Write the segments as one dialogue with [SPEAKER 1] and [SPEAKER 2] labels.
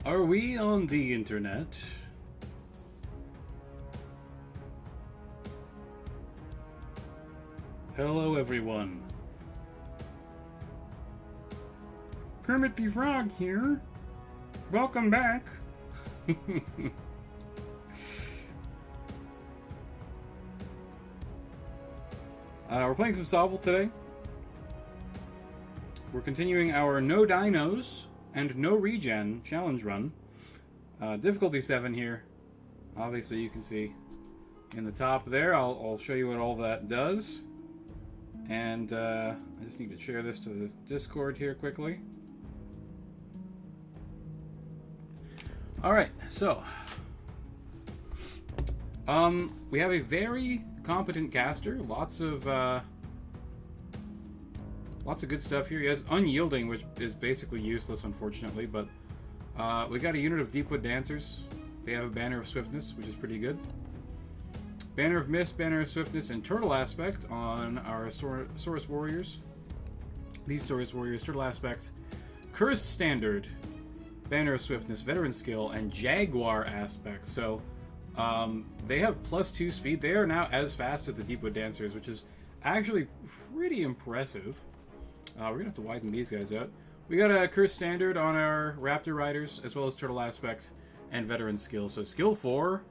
[SPEAKER 1] Are we on the internet? Hello, everyone. Kermit the Frog here. Welcome back. We're playing some SOVL today. We're continuing our no dinos and no regen challenge run. Difficulty 7 here. Obviously you can see in the top there. I'll show you what all that does. And I just need to share this to the Discord here quickly. Alright, so we have a very competent caster. Lots of good stuff here. He has Unyielding, which is basically useless, unfortunately, but we got a unit of Deepwood Dancers. They have a Banner of Swiftness, which is pretty good. Banner of Mist, Banner of Swiftness, and Turtle Aspect on our Saurus Warriors. These Saurus Warriors, Turtle Aspect, Cursed Standard, Banner of Swiftness, Veteran Skill, and Jaguar Aspect. So they have +2 speed. They are now as fast as the Deepwood Dancers, which is actually pretty impressive. We're going to have to widen these guys out. We got a Cursed Standard on our Raptor Riders, as well as Turtle Aspect and Veteran Skill. So Skill 4.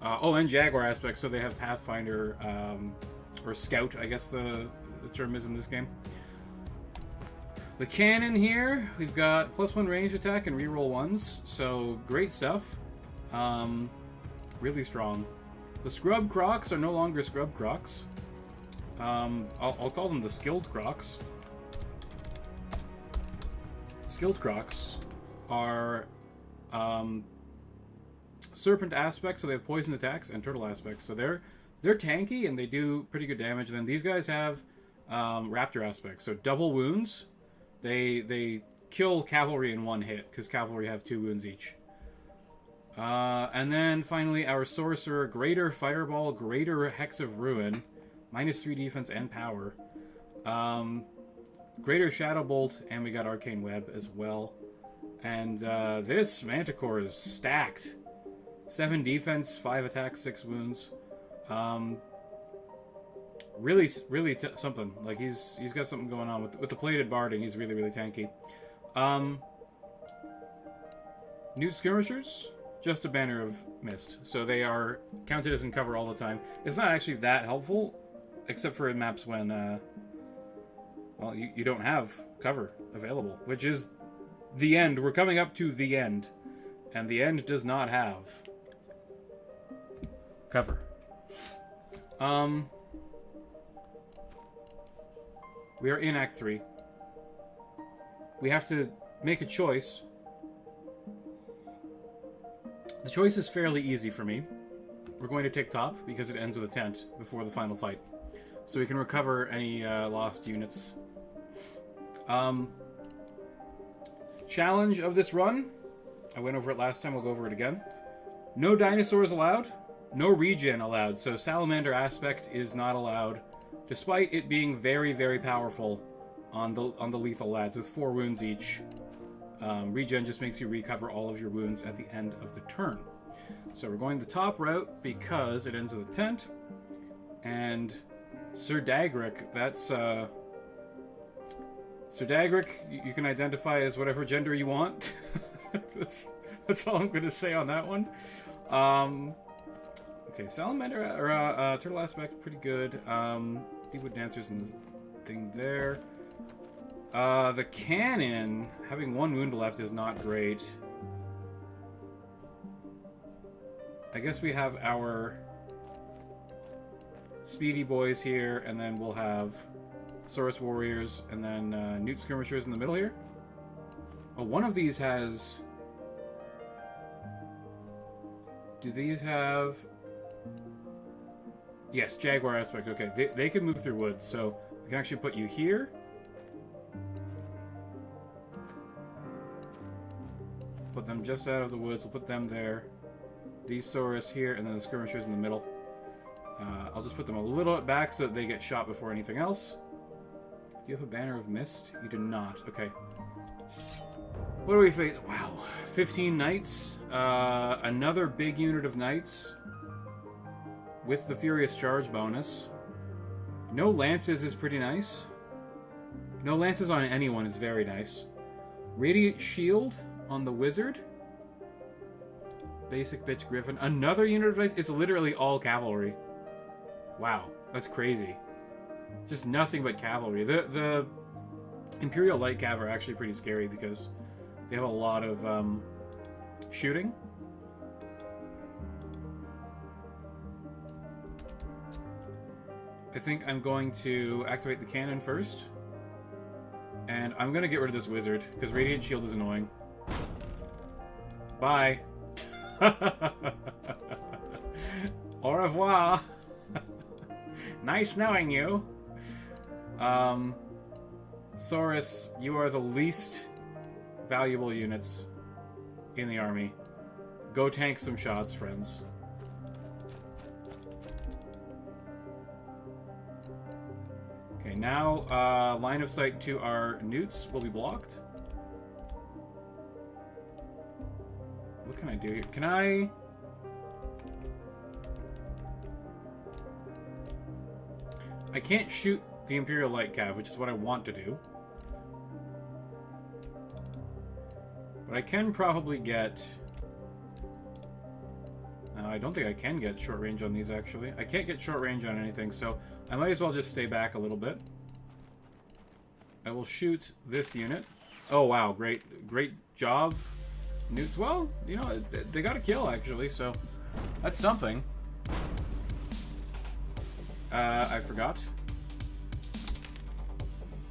[SPEAKER 1] And Jaguar Aspect, so they have Pathfinder, or Scout, I guess the term is in this game. The cannon here, we've got +1 range attack and reroll 1s, so great stuff. Really strong. The Scrub Crocs are no longer Scrub Crocs. I'll call them the Skilled Crocs. Skilled Crocs are Serpent Aspects, so they have poison attacks, and Turtle Aspects, so they're tanky and they do pretty good damage. And then these guys have Raptor Aspects, so double wounds. They kill cavalry in one hit because cavalry have 2 wounds each. And then finally our Sorcerer, Greater Fireball, Greater Hex of Ruin, -3 defense and power. Greater Shadow Bolt, and we got Arcane Web as well. And this Manticore is stacked. 7 defense, 5 attacks, 6 wounds. Really something. Like he's got something going on with the plated barding. He's really tanky. Newt Skirmishers, just a Banner of Mist, so they are counted as in cover all the time. It's not actually that helpful, except for in maps when well, you don't have cover available, which is the end. We're coming up to the end, and the end does not have cover. We are in Act 3. We have to make a choice. The choice is fairly easy for me. We're going to take top because it ends with a tent before the final fight, so we can recover any lost units. Challenge of this run, I went over it last time, we'll go over it again. No dinosaurs allowed, no regen allowed, so Salamander Aspect is not allowed, despite it being very powerful on the lethal lads with 4 wounds each. Regen just makes you recover all of your wounds at the end of the turn. So we're going the top route because it ends with a tent. And Sir Dagric, that's Sir Dagric, you can identify as whatever gender you want. that's all I'm going to say on that one. Okay, Salamander or Turtle Aspect, pretty good. Deepwood Dancers and the thing there. The cannon, having 1 wound left is not great. I guess we have our Speedy Boys here, and then we'll have Saurus Warriors, and then Newt Skirmishers in the middle here. Oh, one of these has... Do these have... Yes, Jaguar Aspect. Okay, they can move through woods, so we can actually put you here. Put them just out of the woods. We'll put them there. These Saurus here, and then the Skirmishers in the middle. I'll just put them a little bit back so that they get shot before anything else. Do you have a Banner of Mist? You do not. Okay. What do we face? Wow. 15 knights. Another big unit of knights. With the Furious Charge bonus. No lances is pretty nice. No lances on anyone is very nice. Radiant Shield on the Wizard. Basic Bitch Griffin. Another unit of knights. It's literally all cavalry. Wow. That's crazy. Just nothing but cavalry. The Imperial Light Cav are actually pretty scary because they have a lot of shooting. I think I'm going to activate the cannon first. And I'm going to get rid of this wizard, because Radiant Shield is annoying. Bye. Au revoir. Nice knowing you. Saurus, you are the least valuable units in the army. Go tank some shots, friends. Okay, now line of sight to our newts will be blocked. What can I do here? Can I... I can't shoot the Imperial Light Cav, which is what I want to do. But I can probably get... I don't think I can get short range on these, actually. I can't get short range on anything, so I might as well just stay back a little bit. I will shoot this unit. Oh, wow. Great job. Newts, well, you know, they got a kill, actually, so that's something. I forgot.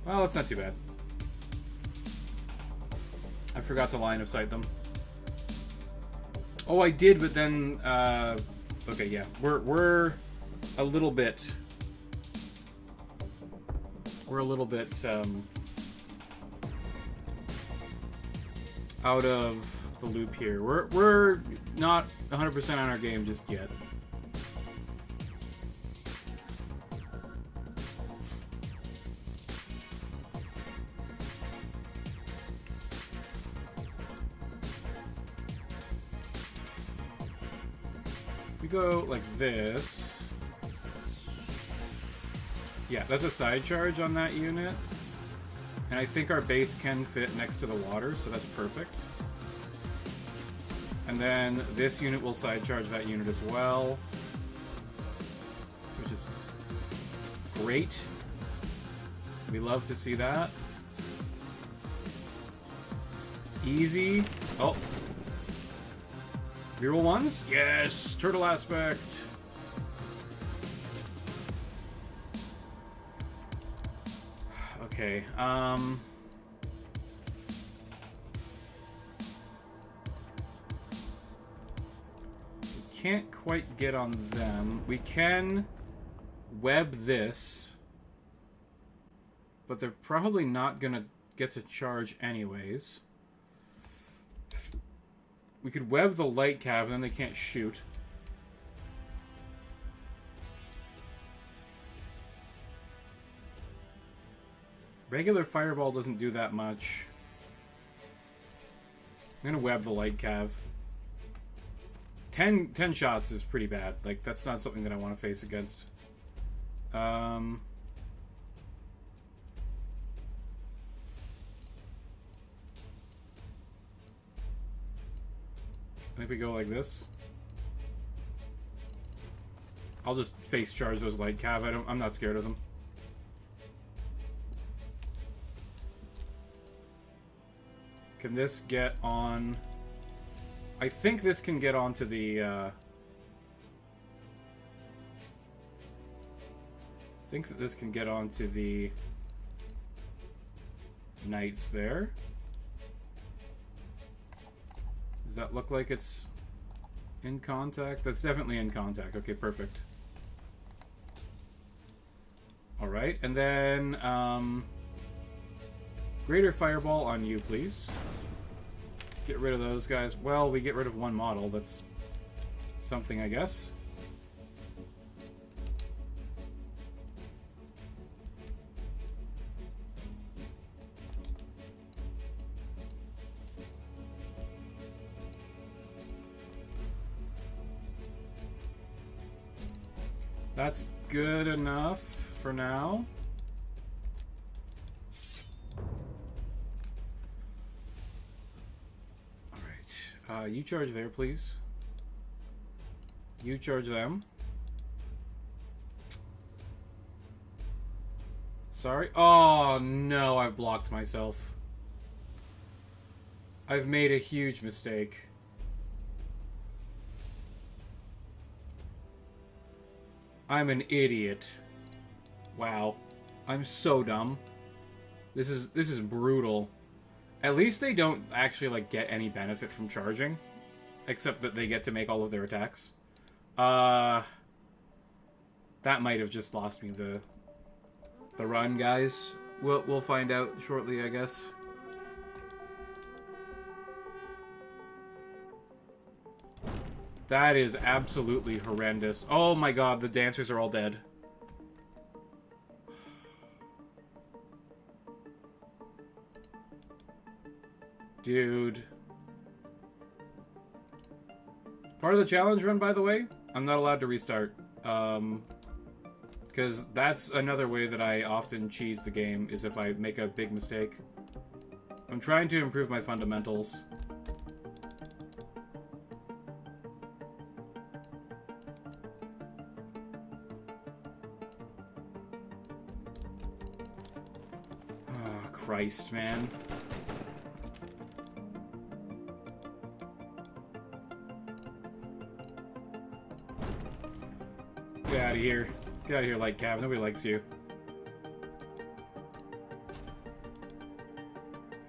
[SPEAKER 1] Well, that's not too bad. I forgot to line of sight them. Oh, I did, but then, okay, yeah. We're a little bit... We're a little bit, out of the loop here. We're not 100% on our game just yet. We go like this. Yeah, that's a side charge on that unit. And I think our base can fit next to the water, so that's perfect. And then this unit will side charge that unit as well. Which is great. We love to see that. Easy. Oh. Reroll ones? Yes! Turtle aspect! Okay, we can't quite get on them. We can web this, but they're probably not gonna get to charge anyways. We could web the light cav, and then they can't shoot. Regular fireball doesn't do that much. I'm gonna web the light cav. 10 shots is pretty bad. Like, that's not something that I want to face against. I think we go like this. I'll just face charge those light cav. I'm not scared of them. Can this get on? I think this can get onto the, I think that this can get onto the knights there. Does that look like it's in contact? That's definitely in contact. Okay, perfect. Alright, and then, Greater Fireball on you, please. Get rid of those guys. Well, we get rid of one model. That's something, I guess. That's good enough for now. Alright. You charge there, please. You charge them. Sorry. Oh, no, I've blocked myself. I've made a huge mistake. I'm an idiot. Wow. I'm so dumb. This is brutal. At least they don't actually, like, get any benefit from charging. Except that they get to make all of their attacks. That might have just lost me the run, guys. We'll find out shortly, I guess. That is absolutely horrendous. Oh my god, the dancers are all dead. Dude. Part of the challenge run, by the way, I'm not allowed to restart. Because that's another way that I often cheese the game, is if I make a big mistake. I'm trying to improve my fundamentals. Oh, Christ, man. Get out of here. Get out of here, Light Cav. Nobody likes you.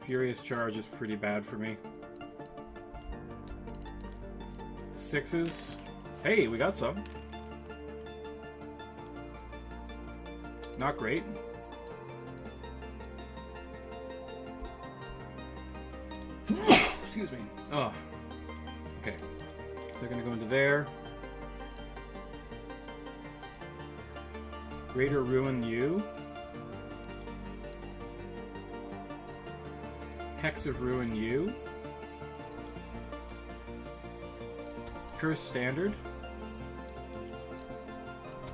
[SPEAKER 1] Furious Charge is pretty bad for me. 6s. Hey, we got some. Not great. Excuse me. Oh. Okay. They're gonna go into there. Greater Ruin you. Hex of Ruin you. Cursed Standard.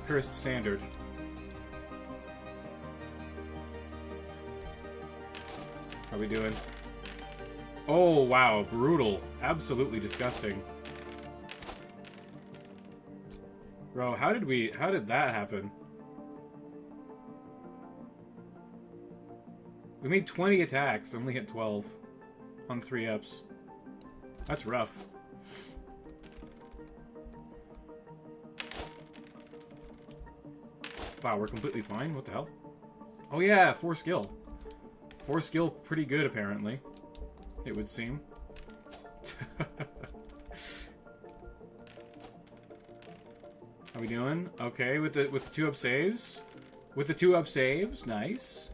[SPEAKER 1] Cursed Standard. How we doing? Oh, wow. Brutal. Absolutely disgusting. Bro, how did that happen? We made 20 attacks, only hit 12 on 3 ups. That's rough. Wow, we're completely fine? What the hell? Oh yeah, 4 skill. 4 skill, pretty good apparently. It would seem. How we doing? Okay, with the 2 up saves. With the 2 up saves, nice.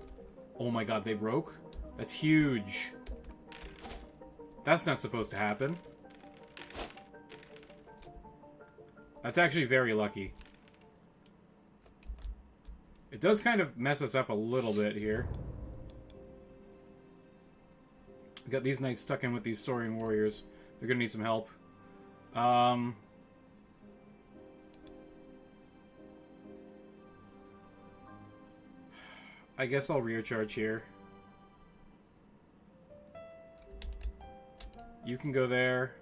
[SPEAKER 1] Oh my god, they broke? That's huge. That's not supposed to happen. That's actually very lucky. It does kind of mess us up a little bit here. We got these knights stuck in with these Saurian warriors. They're gonna need some help. I guess I'll rear charge here. You can go there.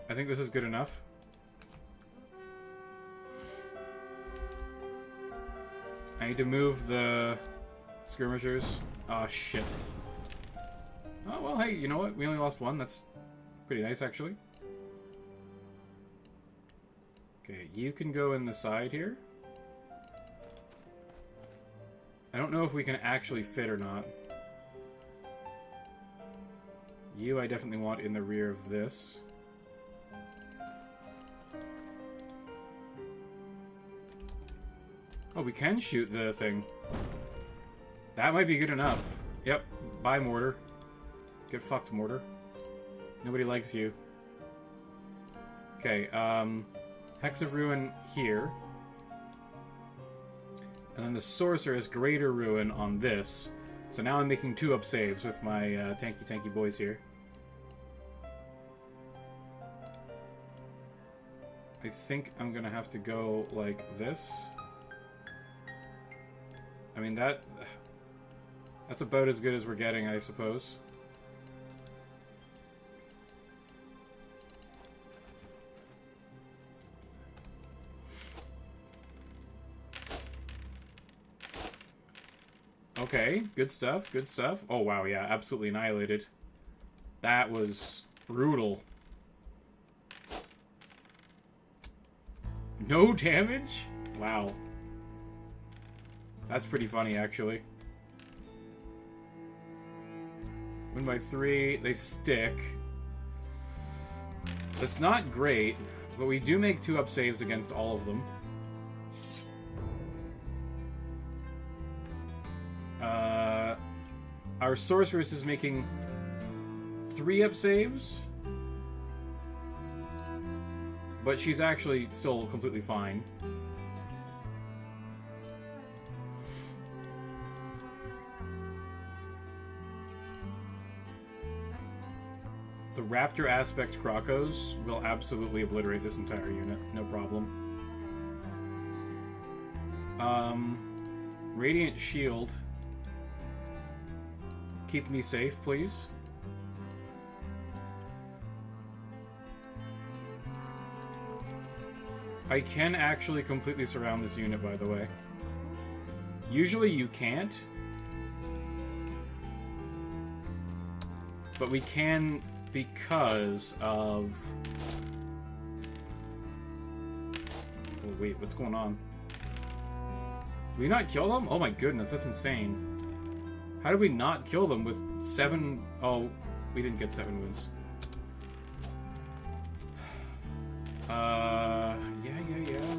[SPEAKER 1] I think this is good enough. I need to move the skirmishers. Oh, shit. Oh, well, hey, you know what? We only lost 1. That's pretty nice, actually. Okay, you can go in the side here. I don't know if we can actually fit or not. You, I definitely want in the rear of this. Oh, we can shoot the thing. That might be good enough. Yep, bye, mortar. Get fucked, mortar. Nobody likes you. Okay, Hex of Ruin here. And then the Sorceress Greater Ruin on this. So now I'm making 2 up saves with my tanky boys here. I think I'm gonna have to go like this. I mean, that's about as good as we're getting, I suppose. Okay, good stuff, good stuff. Oh, wow, yeah, absolutely annihilated. That was brutal. No damage? Wow. That's pretty funny, actually. Win by 3. They stick. That's not great, but we do make 2-up saves against all of them. Our sorceress is making 3-up saves, but she's actually still completely fine. The Raptor Aspect Krokos will absolutely obliterate this entire unit, no problem. Radiant Shield. Keep me safe, please. I can actually completely surround this unit, by the way. Usually you can't. But we can because of... Oh, wait, what's going on? Did we not kill them? Oh my goodness, that's insane. How did we not kill them with 7... Oh, we didn't get 7 wounds. Yeah.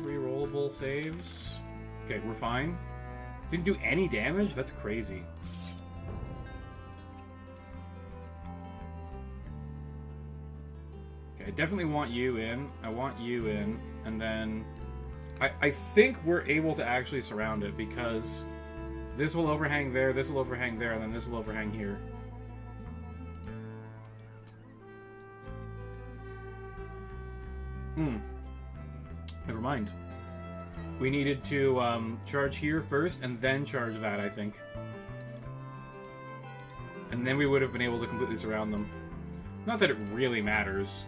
[SPEAKER 1] Rerollable saves. Okay, we're fine. Didn't do any damage? That's crazy. Okay, I definitely want you in. I want you in. And then... I think we're able to actually surround it because this will overhang there, this will overhang there, and then this will overhang here. Never mind. We needed to charge here first and then charge that, I think. And then we would have been able to completely surround them. Not that it really matters.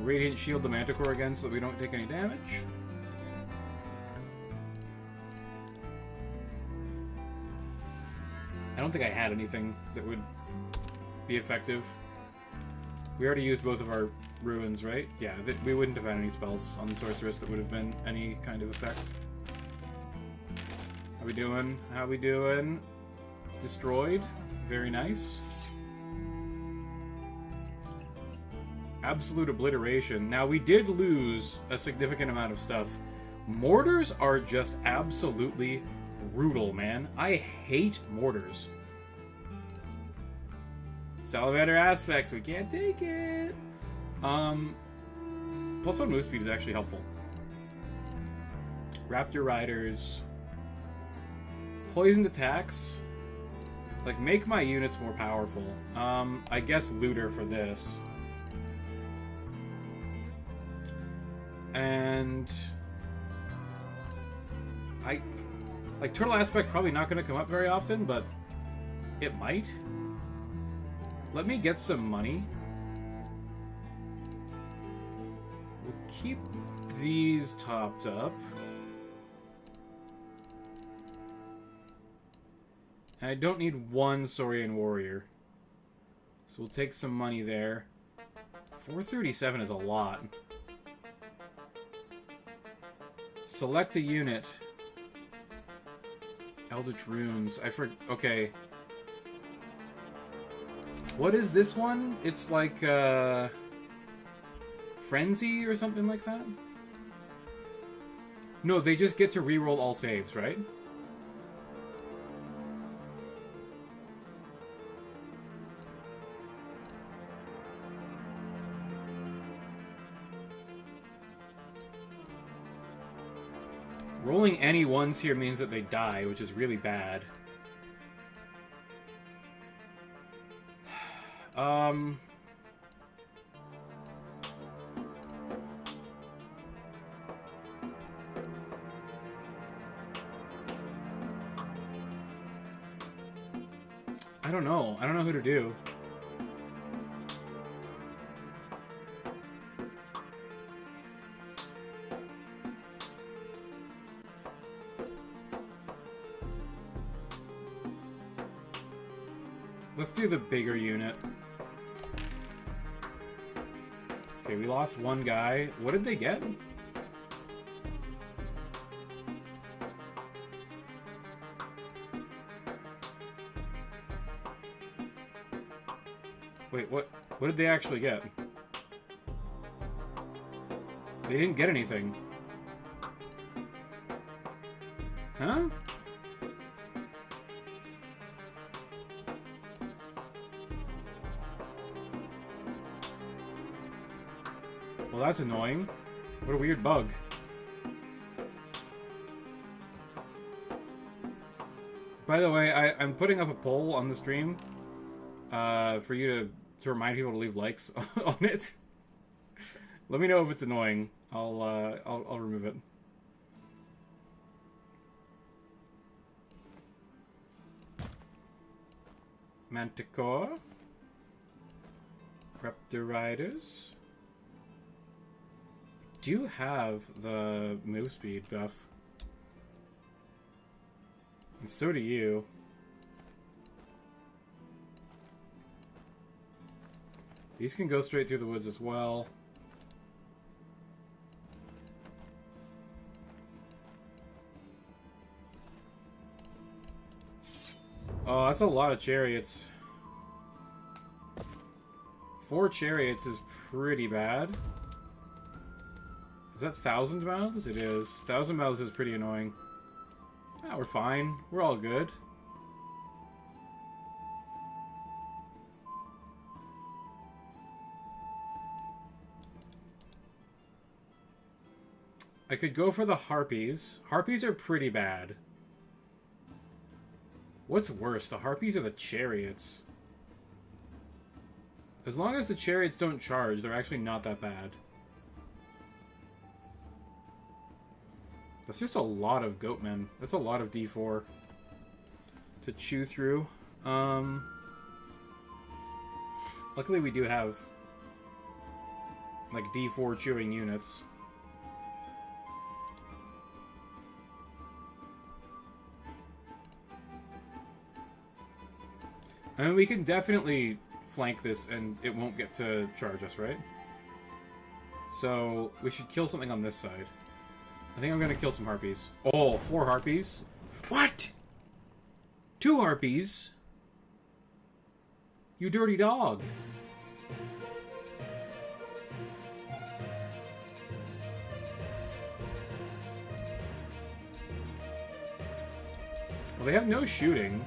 [SPEAKER 1] Radiant Shield the Manticore again so that we don't take any damage. I don't think I had anything that would be effective. We already used both of our ruins, right? Yeah, we wouldn't have had any spells on the sorceress that would have been any kind of effect. How we doing? How we doing? Destroyed. Very nice. Absolute obliteration. Now, we did lose a significant amount of stuff. Mortars are just absolutely brutal, man. I hate mortars. Salamander Aspect, we can't take it. +1 move speed is actually helpful. Raptor Riders. Poisoned attacks. Like, make my units more powerful. I guess Looter for this. And like Turtle Aspect probably not going to come up very often, but it might. Let me get some money. We'll keep these topped up. And I don't need one Saurian Warrior. So we'll take some money there. 437 is a lot. Select a unit. Eldritch Runes. Okay. What is this one? It's like, Frenzy or something like that? No, they just get to reroll all saves, right? Rolling any ones here means that they die, which is really bad. I don't know. I don't know who to do. Let's do the bigger unit. Okay, we lost one guy. What did they get? Wait, what did they actually get? They didn't get anything. Huh? Well, that's annoying. What a weird bug. By the way, I'm putting up a poll on the stream for you to remind people to leave likes on it. Let me know if it's annoying. I'll remove it. Manticore. Raptoriders. Do have the move speed buff. And so do you. These can go straight through the woods as well. Oh, that's a lot of chariots. 4 chariots is pretty bad. Is that 1,000 mouths? It is. 1,000 mouths is pretty annoying. Ah, we're fine. We're all good. I could go for the harpies. Harpies are pretty bad. What's worse, the harpies or the chariots? As long as the chariots don't charge, they're actually not that bad. That's just a lot of goatmen. That's a lot of D4 to chew through. Luckily we do have like D4 chewing units. I mean, we can definitely flank this and it won't get to charge us, right? So, we should kill something on this side. I think I'm gonna kill some harpies. Oh, 4 harpies? What? 2 harpies? You dirty dog. Well, they have no shooting.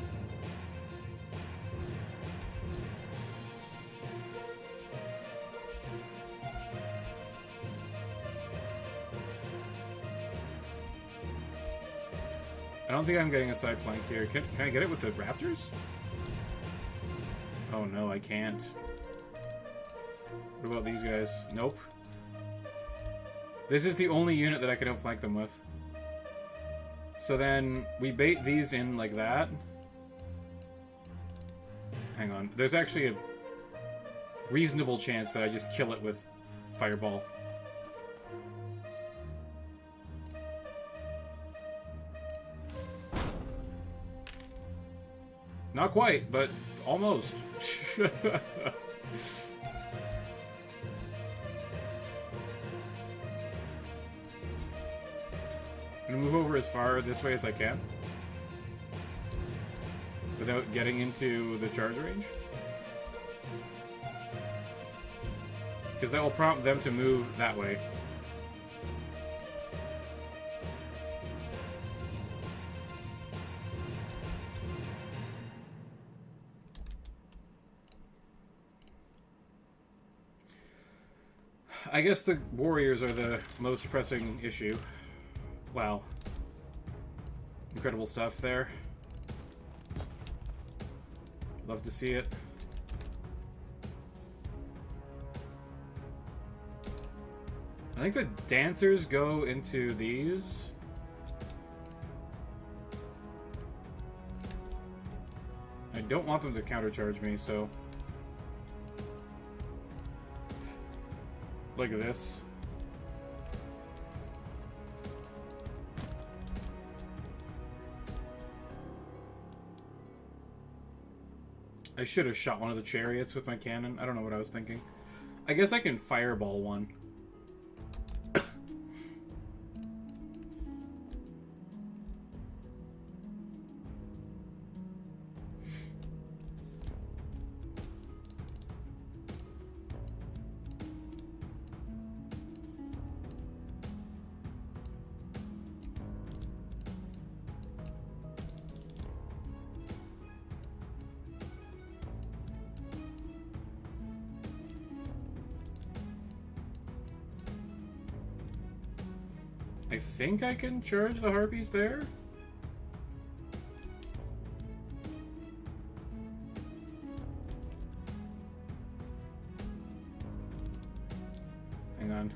[SPEAKER 1] I don't think I'm getting a side flank here. Can I get it with the raptors? Oh no, I can't. What about these guys? Nope. This is the only unit that I can outflank them with. So then, we bait these in like that. Hang on. There's actually a reasonable chance that I just kill it with Fireball. Not quite, but almost. I'm gonna move over as far this way as I can without getting into the charge range, because that will prompt them to move that way. I guess the warriors are the most pressing issue. Wow. Incredible stuff there. Love to see it. I think the dancers go into these. I don't want them to countercharge me, so... Like this. I should have shot one of the chariots with my cannon. I don't know what I was thinking. I guess I can fireball one. I think I can charge the harpies there. Hang on.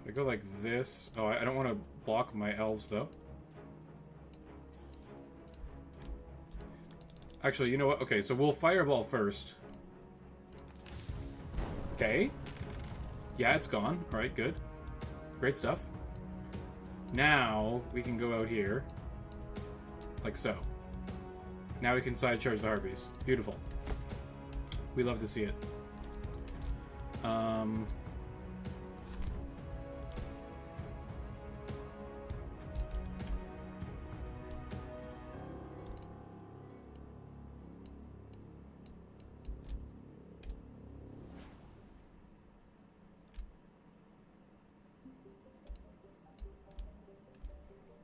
[SPEAKER 1] If I go like this... Oh, I don't want to block my elves, though. Actually, you know what? Okay, so we'll fireball first. Okay. Yeah, it's gone. Alright, good. Great stuff. Now, we can go out here. Like so. Now we can side charge the harpies. Beautiful. We love to see it.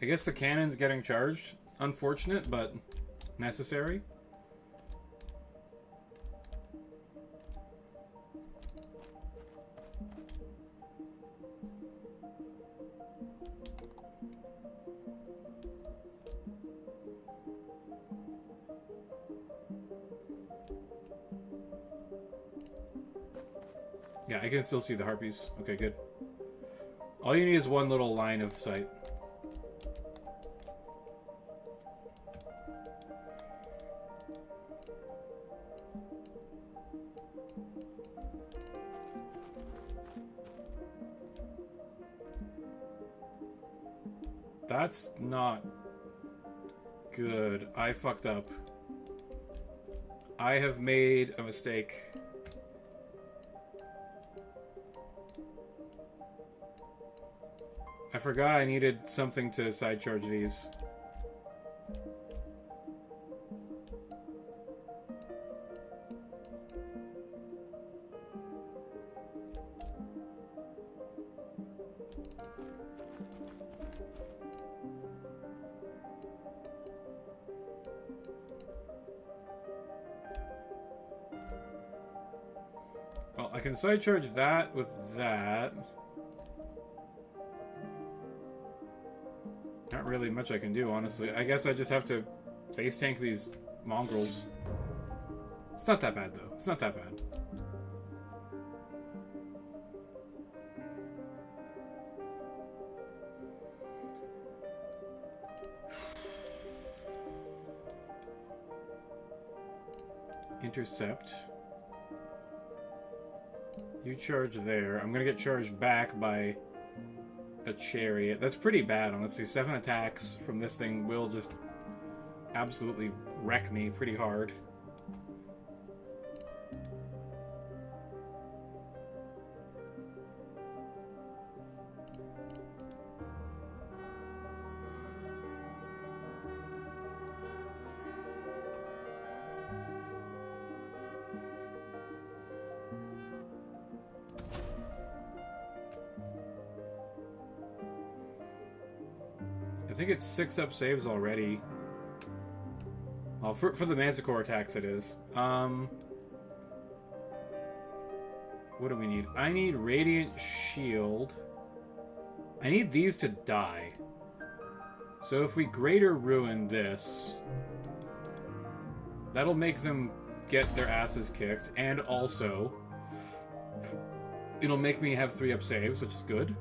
[SPEAKER 1] I guess the cannon's getting charged. Unfortunate, but necessary. Yeah, I can still see the harpies. Okay, good. All you need is one little line of sight. That's not good. I fucked up. I have made a mistake. I forgot I needed something to side charge these. Well, I can side charge that with that. Not really much I can do, honestly. I guess I just have to face tank these mongrels. It's not that bad, though. It's not that bad. Intercept. You charge there. I'm gonna get charged back by a chariot. That's pretty bad, honestly. 7 attacks from this thing will just absolutely wreck me pretty hard. I think it's 6 up saves already. Well, for the Manticore attacks it is. What do we need? I need Radiant Shield. I need these to die. So if we Greater Ruin this, that'll make them get their asses kicked, and also it'll make me have 3 up saves, which is good.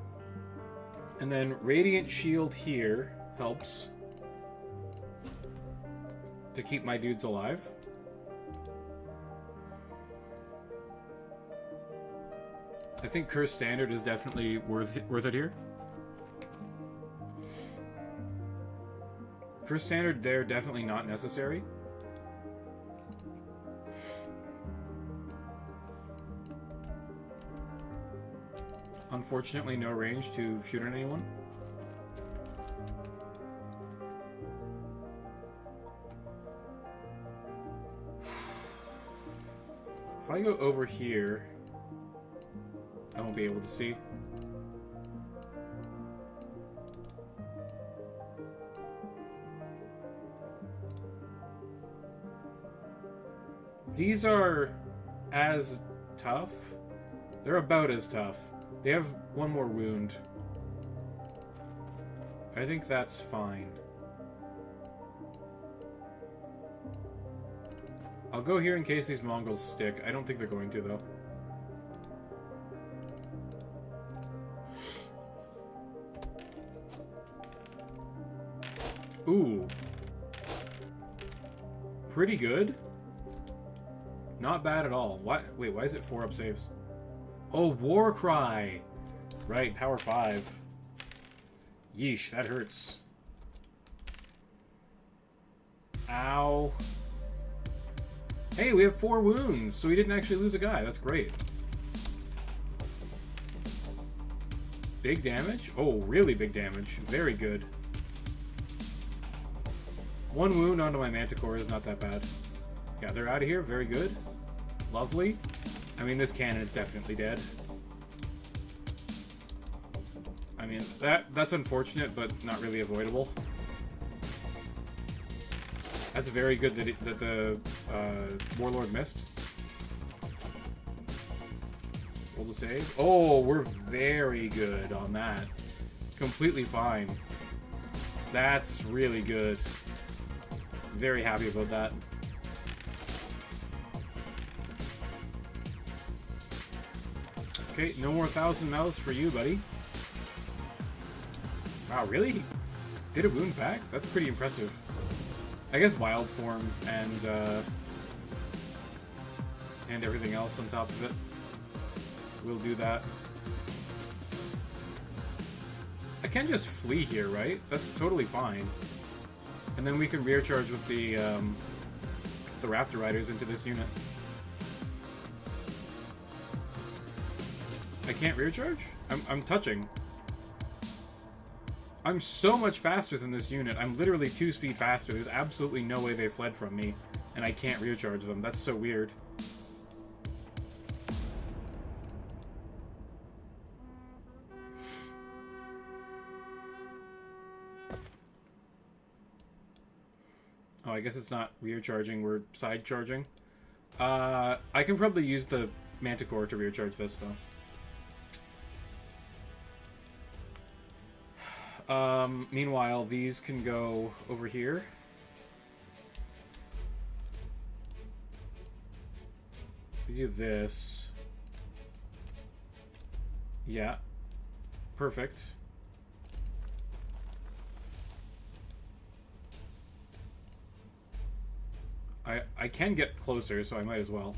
[SPEAKER 1] And then Radiant Shield here helps. to keep my dudes alive. I think Curse Standard is definitely worth it here. Curse Standard there, definitely not necessary. Unfortunately, no range to shoot at anyone. If I go over here, I won't be able to see. These are as tough. They're about as tough. They have one more wound. I think that's fine. I'll go here in case these Mongols stick. I don't think they're going to, though. Ooh. Pretty good. Not bad at all. Wait, why is it 4-up saves? Oh, War Cry! Right, power 5. Yeesh, that hurts. Ow. Hey, we have 4 wounds, so we didn't actually lose a guy. That's great. Big damage? Oh, really big damage. Very good. 1 wound onto my Manticore is not that bad. Yeah, they're out of here. Very good. Lovely. I mean, this cannon is definitely dead. I mean, that's unfortunate, but not really avoidable. That's very good that the Warlord missed. Roll the save. Oh, we're very good on that. Completely fine. That's really good. Very happy about that. Okay, no more 1,000 mouths for you, buddy. Wow, really? Did a wound back? That's pretty impressive. I guess wild form and everything else on top of it will do that. I can just flee here, right? That's totally fine. And then we can rear charge with the Raptor Riders into this unit. I can't rear charge? I'm touching. I'm so much faster than this unit. I'm literally 2 speed faster. There's absolutely no way they fled from me, and I can't rear charge them. That's so weird. Oh, I guess it's not rear charging, we're side charging. I can probably use the Manticore to rear charge this, though. Meanwhile, these can go over here. We do this. Yeah. Perfect. I can get closer, so I might as well.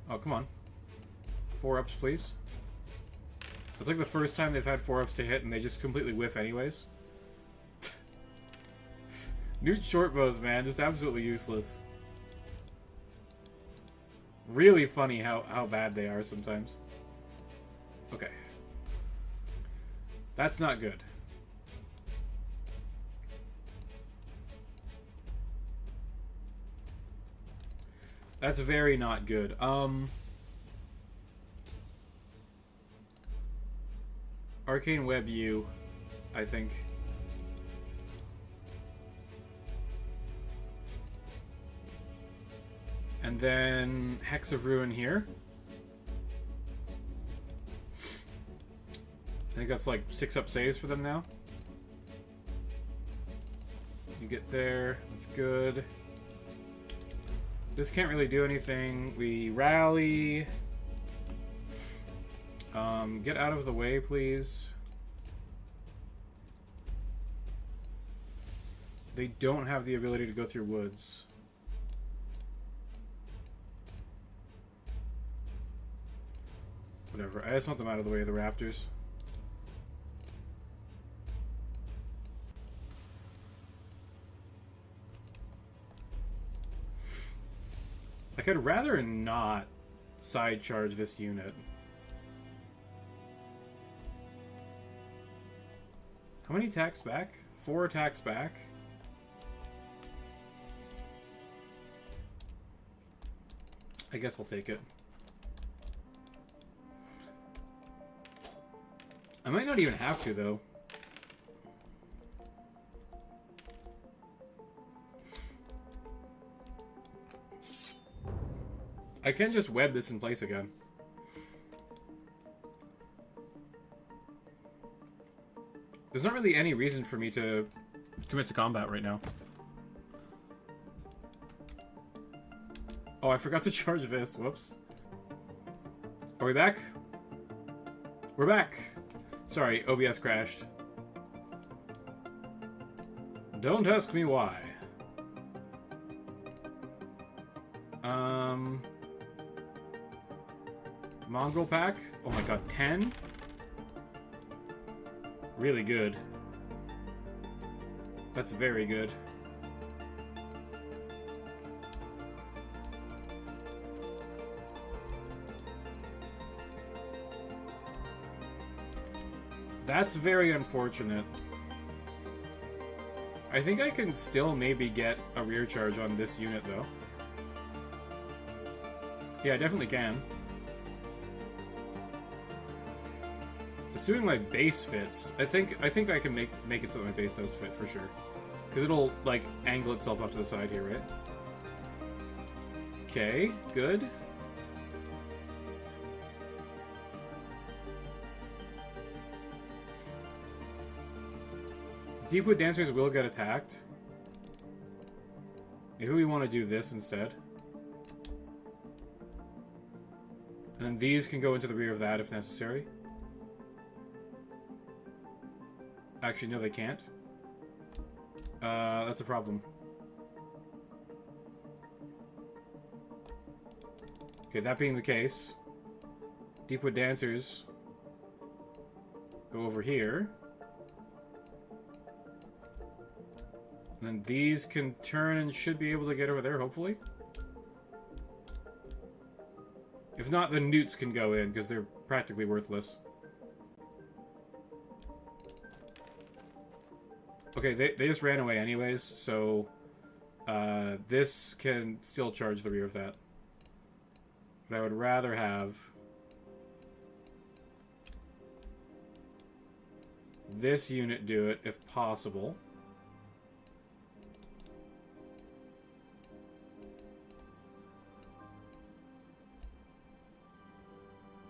[SPEAKER 1] Oh, come on. 4-ups, please. It's like the first time they've had 4-ups to hit and they just completely whiff anyways. Newt shortbows, man, just absolutely useless. Really funny how bad they are sometimes. Okay. That's not good. That's very not good. Arcane Web U, I think. And then Hex of Ruin here. I think that's like 6-up saves for them now. You get there, that's good. This can't really do anything. We rally. Get out of the way, please. They don't have the ability to go through woods. Whatever. I just want them out of the way of the raptors. Like, I'd rather not side charge this unit. How many attacks back? 4 attacks back. I guess I'll take it. I might not even have to, though. I can just web this in place again. There's not really any reason for me to commit to combat right now. Oh, I forgot to charge this. Whoops. Are we back? We're back. Sorry, OBS crashed. Don't ask me why. Mongrel pack? Oh my god, 10? Really good. That's very good. That's very unfortunate. I think I can still maybe get a rear charge on this unit, though. Yeah, I definitely can. Assuming my base fits, I think I can make it so that my base does fit for sure. Because it'll, like, angle itself up to the side here, right? Okay, good. Deepwood Dancers will get attacked. Maybe we want to do this instead. And then these can go into the rear of that if necessary. Actually, no, they can't. That's a problem. Okay, that being the case, Deepwood Dancers go over here. And then these can turn and should be able to get over there, hopefully. If not, the newts can go in, because they're practically worthless. Okay, they just ran away anyways, so this can still charge the rear of that. But I would rather have this unit do it, if possible.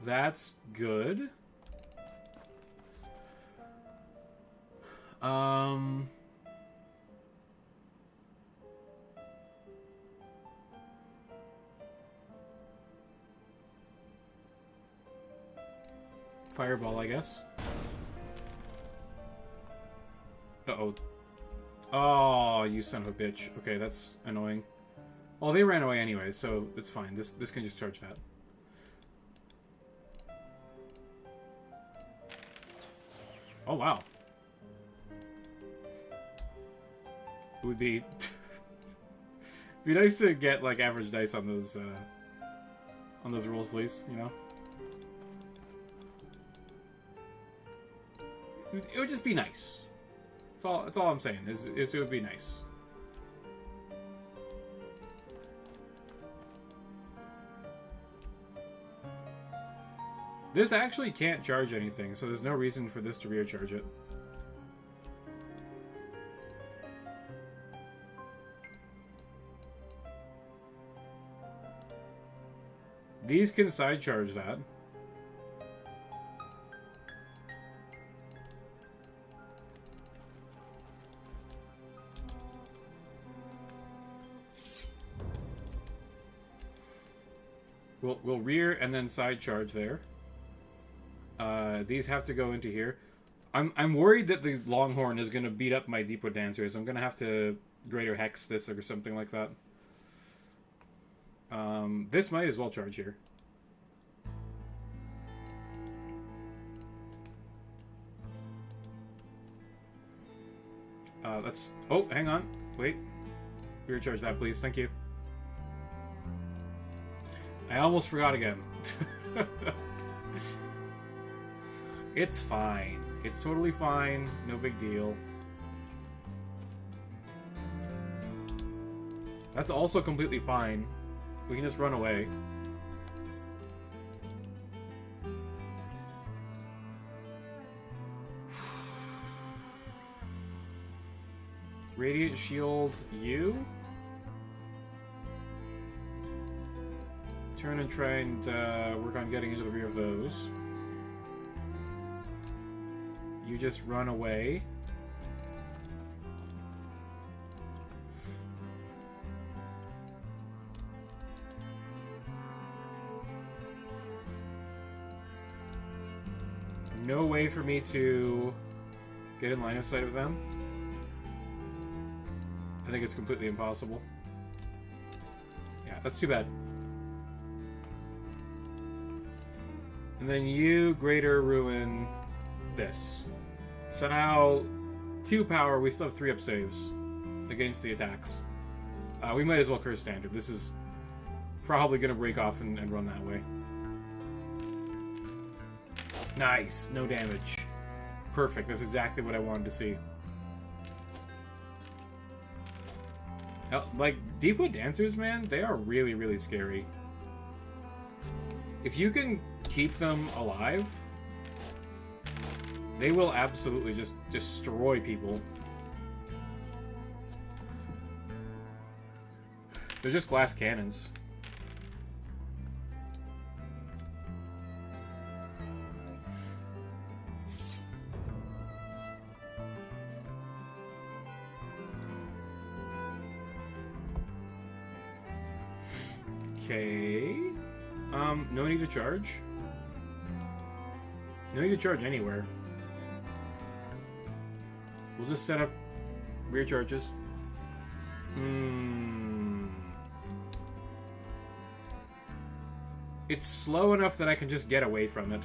[SPEAKER 1] That's good. Fireball, I guess. Uh-oh. Oh, you son of a bitch. Okay, that's annoying. Well, they ran away anyway, so it's fine. This can just charge that. Oh, wow. It would be... be nice to get, like, average dice on those rolls, please, you know? It would just be nice. That's all I'm saying, is it would be nice. This actually can't charge anything, so there's no reason for this to rear charge it. These can side charge that. We'll rear and then side charge there. These have to go into here. I'm worried that the Longhorn is going to beat up my Deepwood Dancers. I'm going to have to Greater Hex this or something like that. This might as well charge here. Let's... Oh, hang on. Wait. Rear charge that, please. Thank you. I almost forgot again. It's fine. It's totally fine. No big deal. That's also completely fine. We can just run away. Radiant Shield you? Turn and try and work on getting into the rear of those. You just run away. No way for me to get in line of sight of them. I think it's completely impossible. Yeah, that's too bad. And then you Greater Ruin this. So now 2 power, we still have 3 up saves against the attacks. We might as well curse standard. This is probably going to break off and run that way. Nice, no damage. Perfect, that's exactly what I wanted to see. Like, Deepwood Dancers, man, they are really, really scary. If you can keep them alive, they will absolutely just destroy people. They're just glass cannons. Okay. No need to charge. No need to charge anywhere. We'll just set up rear charges. It's slow enough that I can just get away from it.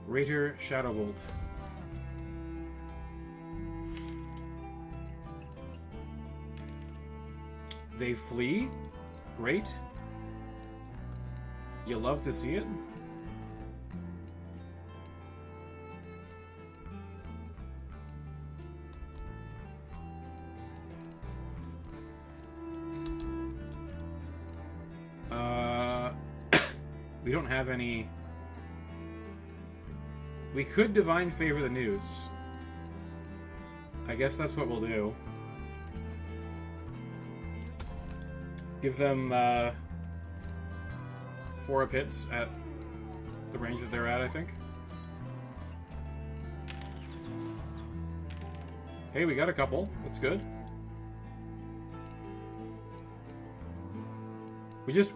[SPEAKER 1] Greater Shadow Bolt. They flee. Great. You love to see it. We don't have any... We could Divine Favor the News. I guess that's what we'll do. Give them 4 up hits at the range that they're at, I think. Hey, we got a couple. That's good.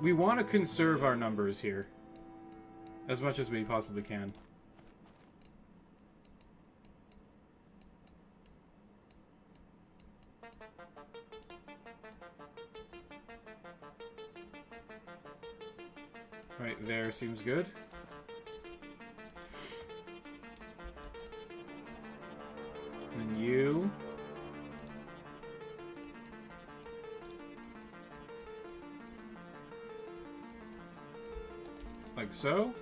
[SPEAKER 1] We want to conserve our numbers here as much as we possibly can. Right there seems good. And you. Like so.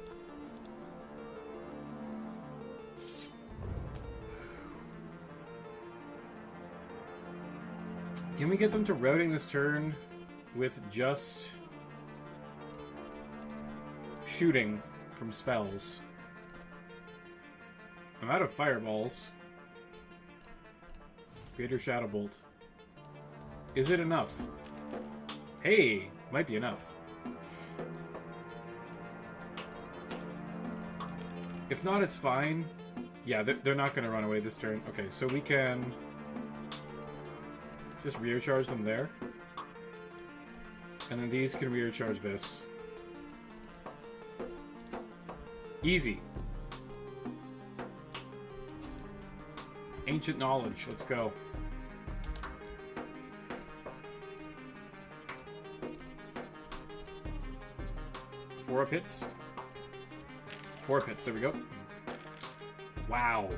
[SPEAKER 1] Can we get them to routing this turn with just shooting from spells? I'm out of fireballs. Greater Shadow Bolt. Is it enough? Hey, might be enough. If not, it's fine. Yeah, they're not going to run away this turn. Okay, so we can just rear charge them there. And then these can rear charge this. Easy. Ancient knowledge. Let's go. Four pits. Four pits. There we go. Wow.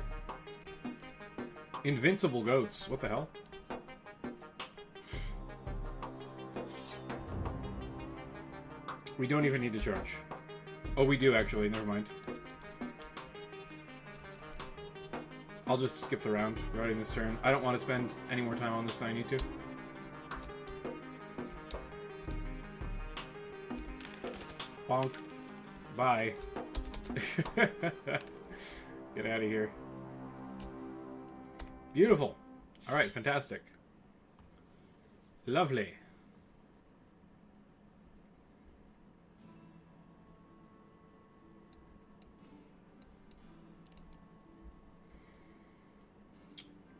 [SPEAKER 1] Invincible goats. What the hell? We don't even need to charge. Oh, we do actually. Never mind. I'll just skip the round riding this turn. I don't want to spend any more time on this than I need to. Bonk. Bye. Get out of here. Beautiful. Alright, fantastic. Lovely.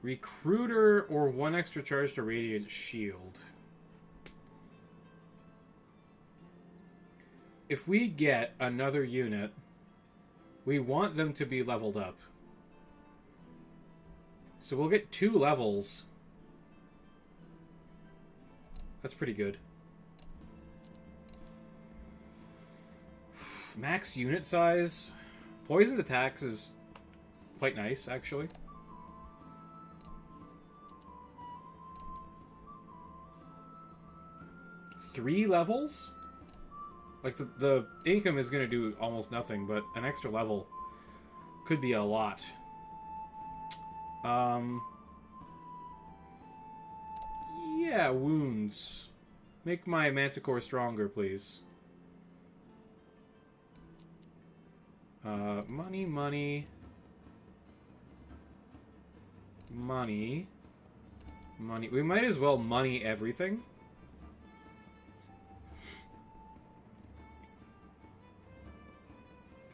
[SPEAKER 1] Recruiter or 1 extra charge to Radiant Shield. If we get another unit, we want them to be leveled up. So we'll get 2 levels. That's pretty good. Max unit size. Poisoned attacks is quite nice, actually. Three levels? Like, the income is going to do almost nothing, but an extra level could be a lot. Yeah, wounds. Make my Manticore stronger, please. Money, money. Money. Money. We might as well money everything.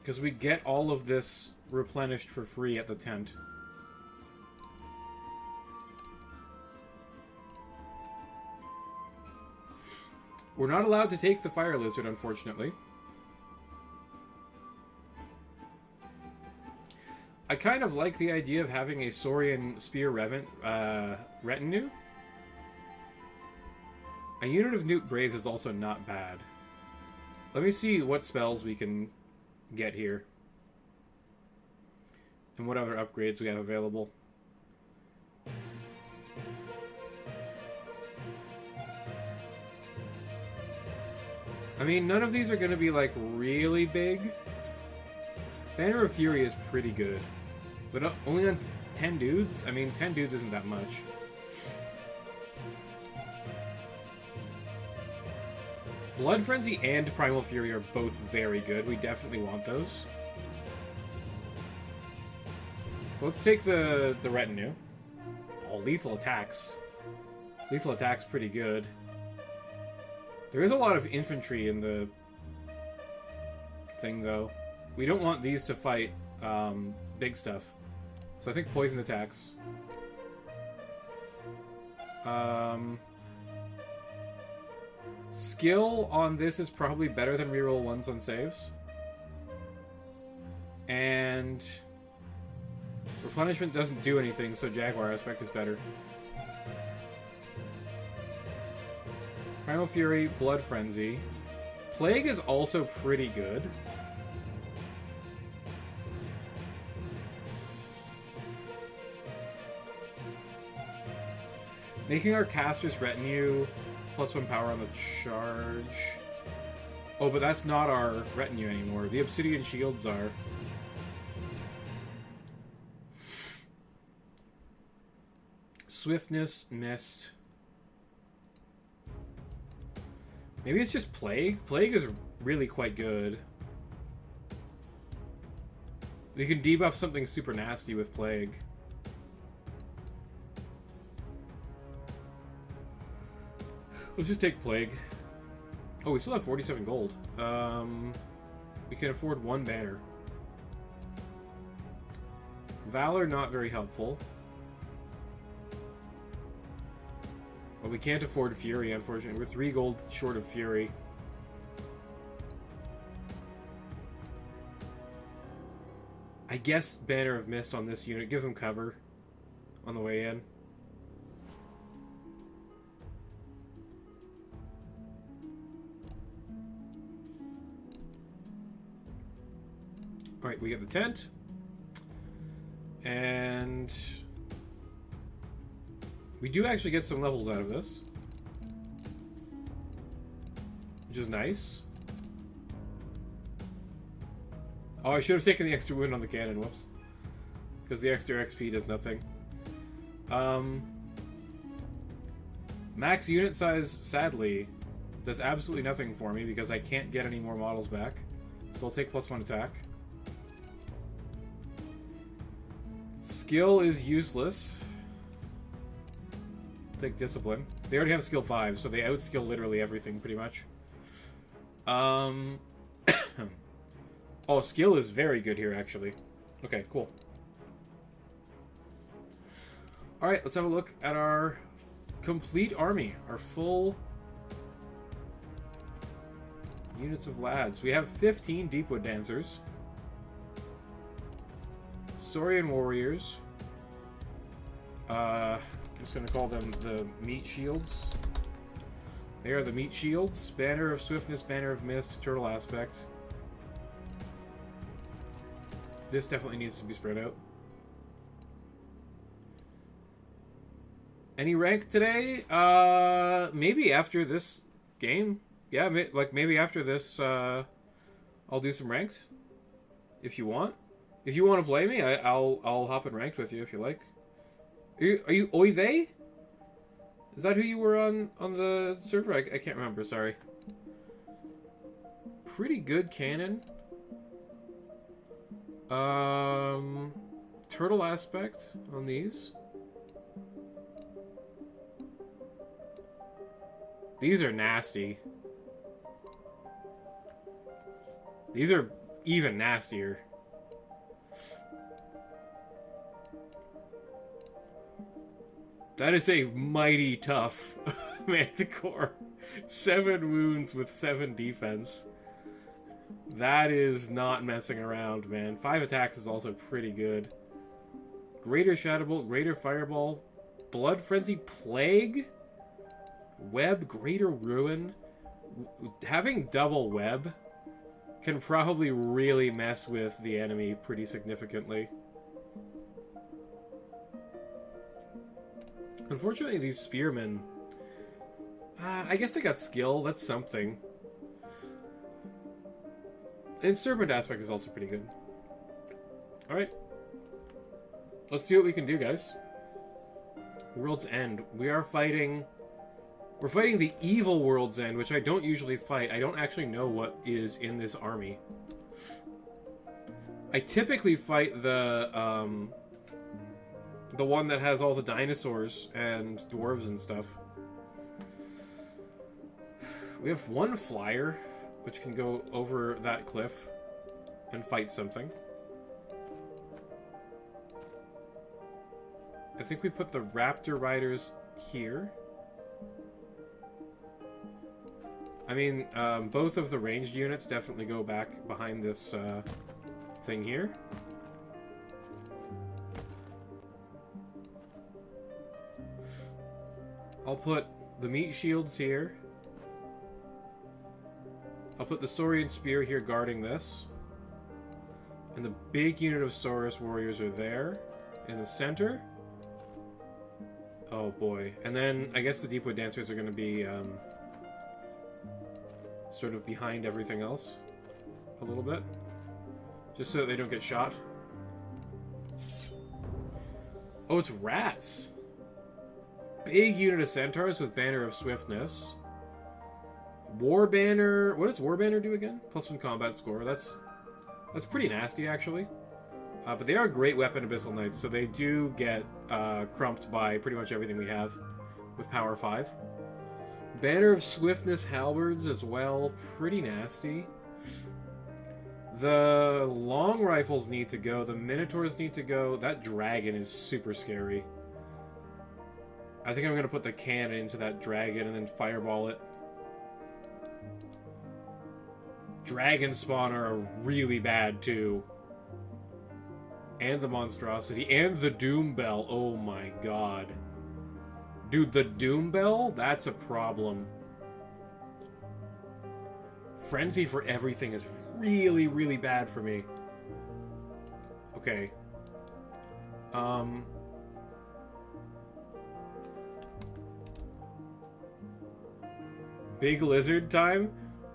[SPEAKER 1] Because we get all of this replenished for free at the tent. We're not allowed to take the fire lizard, unfortunately. I kind of like the idea of having a Saurian spear retinue. A unit of Newt Braves is also not bad. Let me see what spells we can get here. And what other upgrades we have available. I mean, none of these are going to be, like, really big. Banner of Fury is pretty good. But only on 10 dudes? I mean, 10 dudes isn't that much. Blood Frenzy and Primal Fury are both very good. We definitely want those. So let's take the retinue. Oh, lethal attacks. Lethal attacks pretty good. There is a lot of infantry in the thing, though. We don't want these to fight big stuff. So I think poison attacks. Skill on this is probably better than reroll ones on saves. And replenishment doesn't do anything, so Jaguar aspect is better. Primal Fury, Blood Frenzy. Plague is also pretty good. Making our caster's retinue +1 power on the charge. Oh, but that's not our retinue anymore. The obsidian shields are. Swiftness, missed. Maybe it's just Plague? Plague is really quite good. We can debuff something super nasty with Plague. Let's just take Plague. Oh, we still have 47 gold. We can afford 1 banner. Valor, not very helpful. But we can't afford Fury, unfortunately. We're 3 gold short of Fury. I guess Banner of Mist on this unit. Give them cover on the way in. Alright, we get the tent. And we do actually get some levels out of this, which is nice. Oh, I should have taken the extra wound on the cannon, whoops. Because the extra XP does nothing. Max unit size, sadly, does absolutely nothing for me because I can't get any more models back. So I'll take +1 attack. Skill is useless. Take discipline. They already have skill 5, so they outskill literally everything pretty much. Oh, skill is very good here, actually. Okay, cool. Alright, let's have a look at our complete army. Our full units of lads. We have 15 Deepwood Dancers. Saurian Warriors. I'm just going to call them the Meat Shields. They are the Meat Shields. Banner of Swiftness, Banner of Mist, Turtle Aspect. This definitely needs to be spread out. Any rank today? Maybe after this game. Yeah, like maybe after this, I'll do some ranked. If you want. If you want to play me, I'll hop in ranked with you if you like. Are you Oive? Is that who you were on the server? I can't remember, sorry. Pretty good cannon. Turtle aspect on these. These are nasty. These are even nastier. That is a mighty tough Manticore. 7 wounds with 7 defense. That is not messing around, man. 5 attacks is also pretty good. Greater Shadowbolt, Greater Fireball, Blood Frenzy, Plague, Web, Greater Ruin. Having double Web can probably really mess with the enemy pretty significantly. Unfortunately, these spearmen... I guess they got skill. That's something. And Serpent Aspect is also pretty good. Alright. Let's see what we can do, guys. World's End. We are fighting... We're fighting the evil World's End, which I don't usually fight. I don't actually know what is in this army. I typically fight the one that has all the dinosaurs and dwarves and stuff. We have 1 flyer, which can go over that cliff and fight something. I think we put the Raptor Riders here. I mean, both of the ranged units definitely go back behind this thing here. I'll put the Meat Shields here. I'll put the Saurian Spear here guarding this. And the big unit of Saurus Warriors are there. In the center. Oh boy. And then I guess the Deepwood Dancers are going to be sort of behind everything else. A little bit. Just so that they don't get shot. Oh, it's rats! Big unit of Centaurs with Banner of Swiftness. War Banner... What does War Banner do again? +1 combat score. That's pretty nasty, actually. But they are a great weapon, Abyssal Knights, so they do get crumped by pretty much everything we have with Power 5. Banner of Swiftness Halberds as well. Pretty nasty. The long rifles need to go. The Minotaurs need to go. That dragon is super scary. I think I'm going to put the cannon into that dragon and then fireball it. Dragon spawn are really bad too. And the monstrosity. And the Doom Bell. Oh my god. Dude, the Doom Bell? That's a problem. Frenzy for everything is really, really bad for me. Okay. Big lizard time?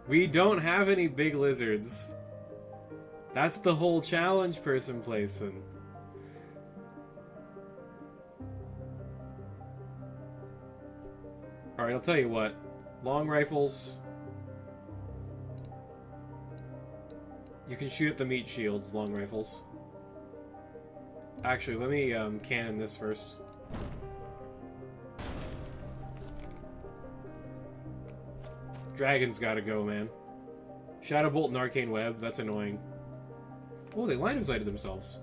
[SPEAKER 1] We don't have any big lizards. That's the whole challenge, person placing. Alright, I'll tell you what. Long rifles. You can shoot at the meat shields, long rifles. Actually, let me cannon this first. Dragon's gotta go, man. Shadow Bolt and Arcane Web, that's annoying. Oh, they line of sighted themselves.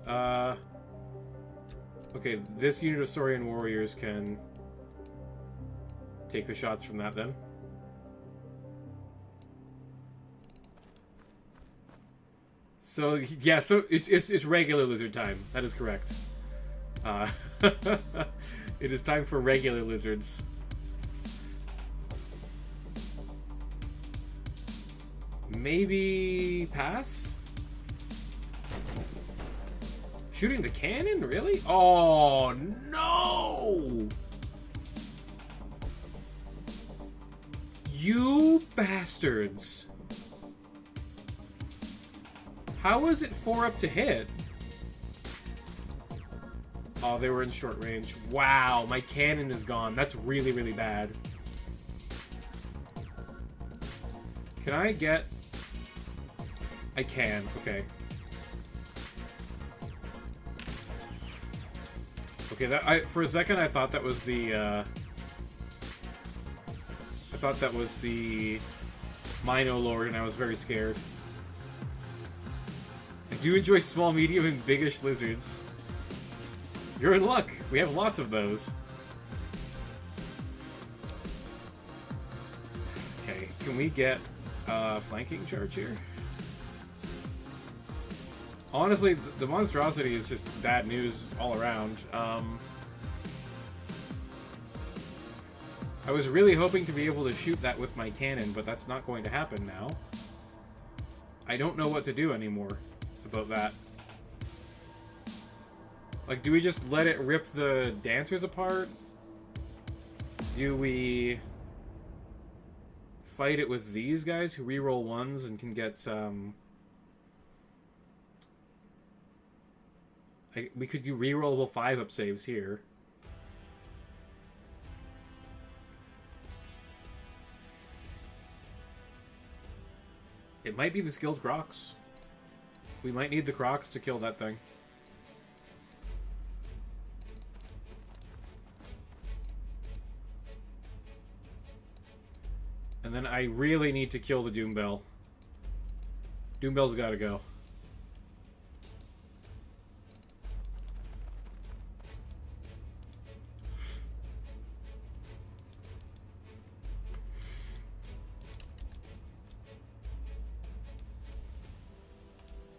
[SPEAKER 1] Okay, this unit of Saurian warriors can take the shots from that then. So yeah, so it's regular lizard time. That is correct. It is time for regular lizards. Maybe pass? Shooting the cannon? Really? Oh, no! You bastards. How is it 4 up to hit? Oh, they were in short range. Wow, my cannon is gone. That's really, really bad. Can I get... I can, okay. Okay, that for a second I thought that was the Mino Lord, and I was very scared. I do enjoy small, medium, and biggish lizards. You're in luck. We have lots of those. Okay, can we get flanking charge here? Honestly, the monstrosity is just bad news all around. I was really hoping to be able to shoot that with my cannon, but that's not going to happen now. I don't know what to do anymore about that. Like, do we just let it rip the dancers apart? Do we fight it with these guys who reroll ones and can get we could do rerollable 5-up saves here. It might be the skilled crocs. We might need the crocs to kill that thing. And then I really need to kill the Doom Bell. Doom Bell's gotta go.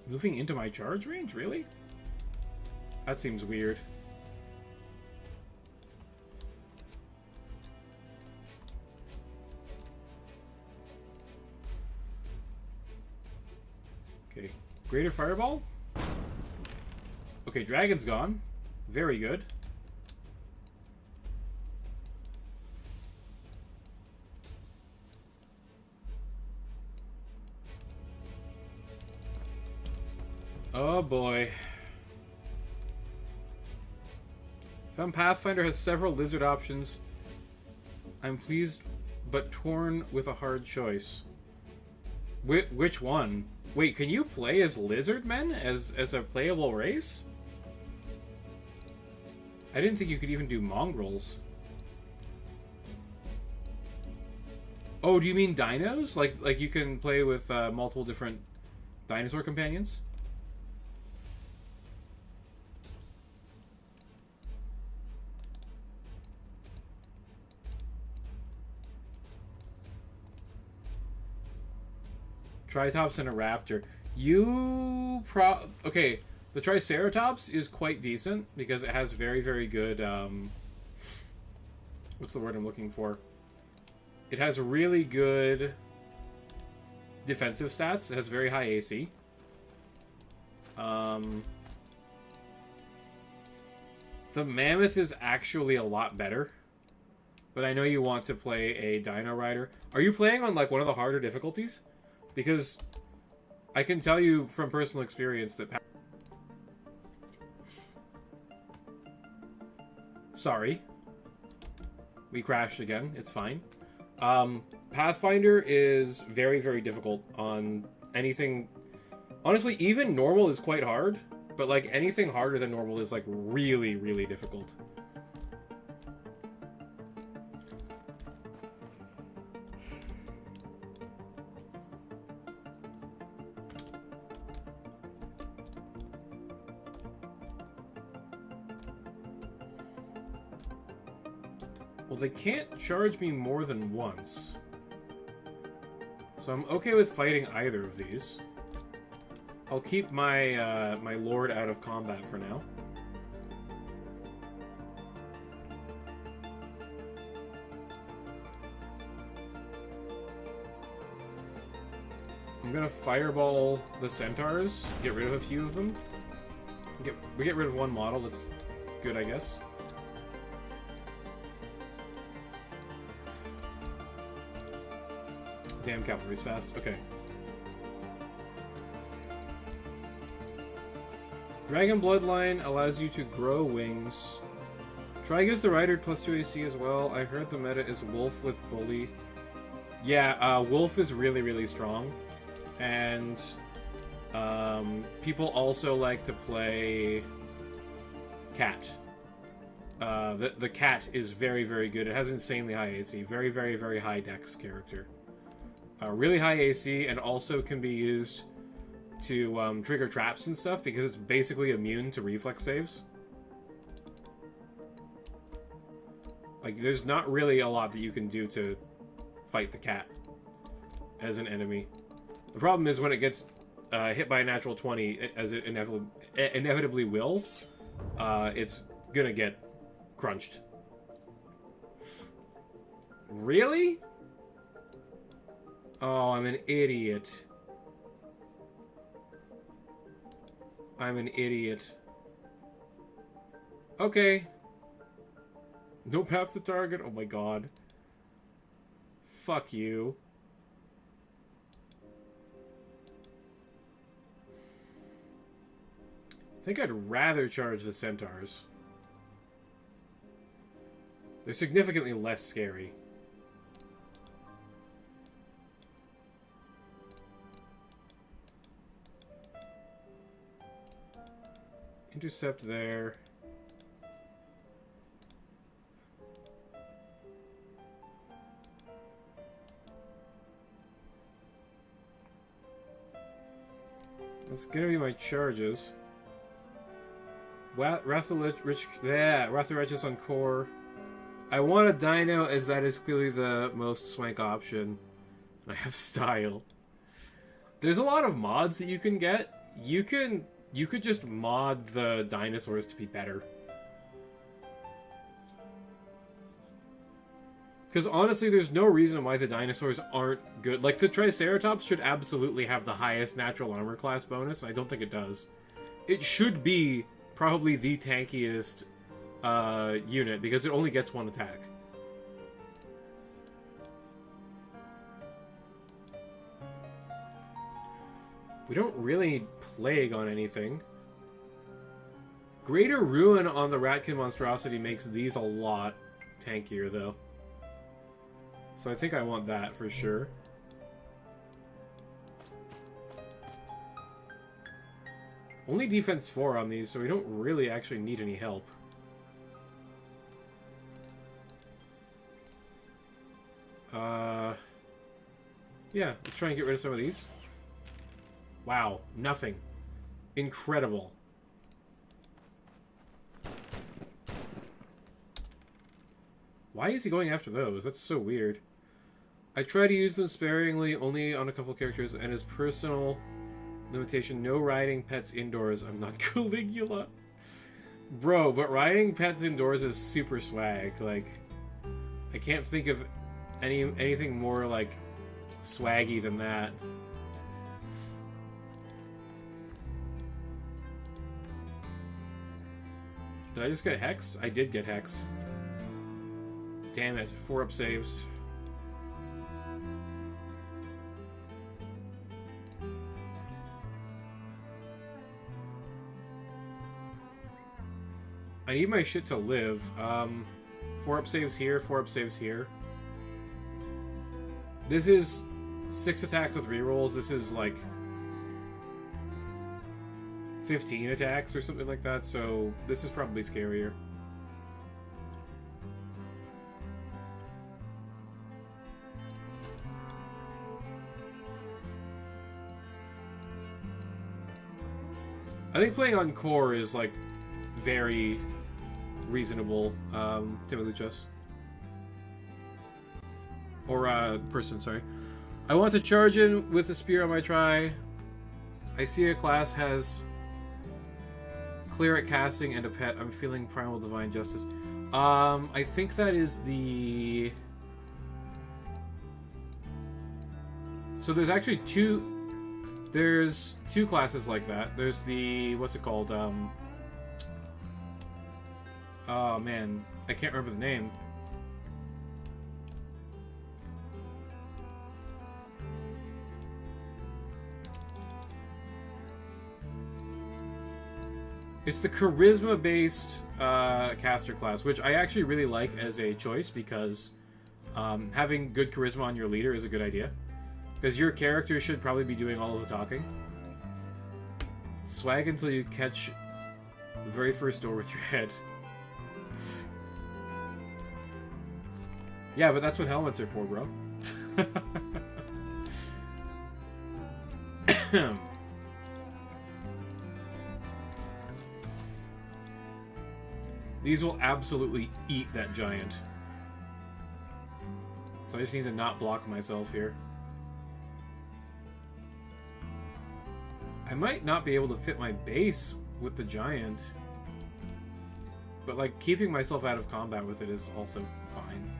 [SPEAKER 1] Moving into my charge range? Really? That seems weird. Okay. Greater Fireball? Okay, Dragon's gone. Very good. Oh boy. Found Pathfinder has several lizard options. I'm pleased but torn with a hard choice. Which one? Wait, can you play as lizard men as a playable race? I didn't think you could even do mongrels. Oh, do you mean dinos? Like you can play with multiple different dinosaur companions? Triceratops and a raptor. Okay, The Triceratops is quite decent because it has very, very good, what's the word I'm looking for? It has really good defensive stats. It has very high AC. The Mammoth is actually a lot better. But I know you want to play a Dino Rider. Are you playing on, like, one of the harder difficulties? Because I can tell you from personal experience that... Sorry. We crashed again. It's fine. Pathfinder is very, very difficult on anything... Honestly, even normal is quite hard. But, like, anything harder than normal is, like, really, really difficult. Well, they can't charge me more than once. So I'm okay with fighting either of these. I'll keep my my lord out of combat for now. I'm gonna fireball the centaurs, get rid of a few of them. We get rid of one model, that's good, I guess. Damn, cavalry's fast. Okay. Dragon Bloodline allows you to grow wings. Try gives the rider +2 AC as well. I heard the meta is Wolf with Bully. Yeah, Wolf is really, really strong. And people also like to play Cat. The Cat is very, very good. It has insanely high AC. Very, very, very high dex character. Really high AC, and also can be used to trigger traps and stuff because it's basically immune to reflex saves. Like, there's not really a lot that you can do to fight the cat as an enemy. The problem is when it gets hit by a natural 20, as it inevitably will, it's gonna get crunched. Really? Oh, I'm an idiot. I'm an idiot. Okay. No path to target? Oh my god. Fuck you. I think I'd rather charge the centaurs. They're significantly less scary. Intercept there. That's gonna be my charges. Ratharegis on core. I want a dino as that is clearly the most swank option. I have style. There's a lot of mods that you can get. You could just mod the dinosaurs to be better. Because honestly, there's no reason why the dinosaurs aren't good. Like, the Triceratops should absolutely have the highest natural armor class bonus. I don't think it does. It should be probably the tankiest unit, because it only gets one attack. We don't really need Plague on anything. Greater Ruin on the Ratkin Monstrosity makes these a lot tankier, though. So I think I want that for sure. Only defense 4 on these, so we don't really actually need any help. Yeah, let's try and get rid of some of these. Wow, nothing. Incredible. Why is he going after those? That's so weird. I try to use them sparingly, only on a couple characters, and his personal Limitation, no riding pets indoors. I'm not Caligula. Bro, but riding pets indoors is super swag. Like, I can't think of anything more, like, swaggy than that. Did I just get hexed? I did get hexed. Damn it. 4-up saves. I need my shit to live. 4-up saves here, 4-up saves here. This is 6 attacks with rerolls. This is like 15 attacks or something like that, so this is probably scarier. I think playing on core is like very reasonable, Timiluchas. Or, person, sorry. I want to charge in with the spear on my try. I see a class has clear at casting and a pet. I'm feeling Primal Divine Justice. I think that is the... So there's actually there's two classes like that. There's the... What's it called? Oh, man. I can't remember the name. It's the charisma-based caster class, which I actually really like as a choice because having good charisma on your leader is a good idea. Because your character should probably be doing all of the talking. Swag until you catch the very first door with your head. Yeah, but that's what helmets are for, bro. These will absolutely eat that giant. So I just need to not block myself here. I might not be able to fit my base with the giant. But, like, keeping myself out of combat with it is also fine.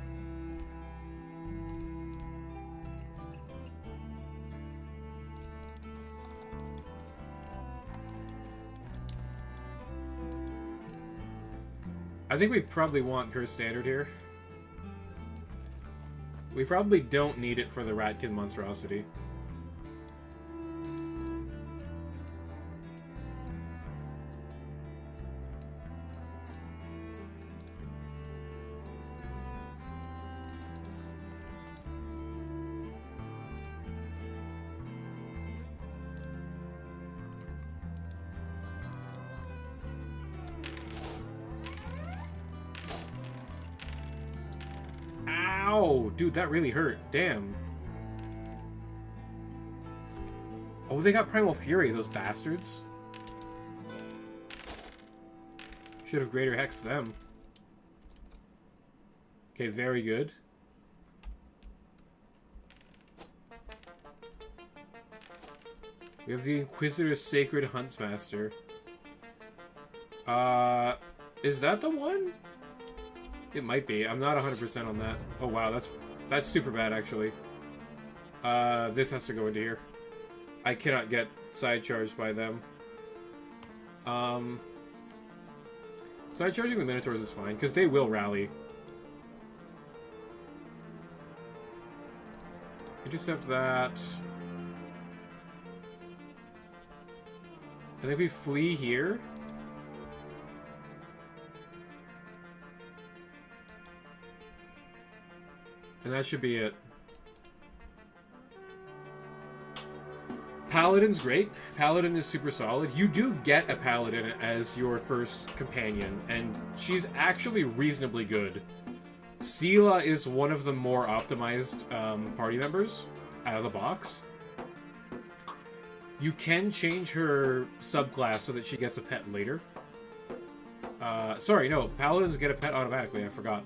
[SPEAKER 1] I think we probably want Curse Standard here. We probably don't need it for the Ratkin monstrosity. Ow! Dude, that really hurt. Damn. Oh, they got Primal Fury, those bastards. Should have Greater Hexed them. Okay, very good. We have the Inquisitor's Sacred Huntsmaster. Is that the one? It might be. I'm not 100% on that. Oh wow, that's super bad actually. This has to go into here. I cannot get side charged by them. Side charging the Minotaurs is fine because they will rally. Intercept that. I think we flee here. And that should be it. Paladin's great. Paladin is super solid. You do get a Paladin as your first companion, and she's actually reasonably good. Sela is one of the more optimized party members out of the box. You can change her subclass so that she gets a pet later. Sorry, no. Paladins get a pet automatically. I forgot.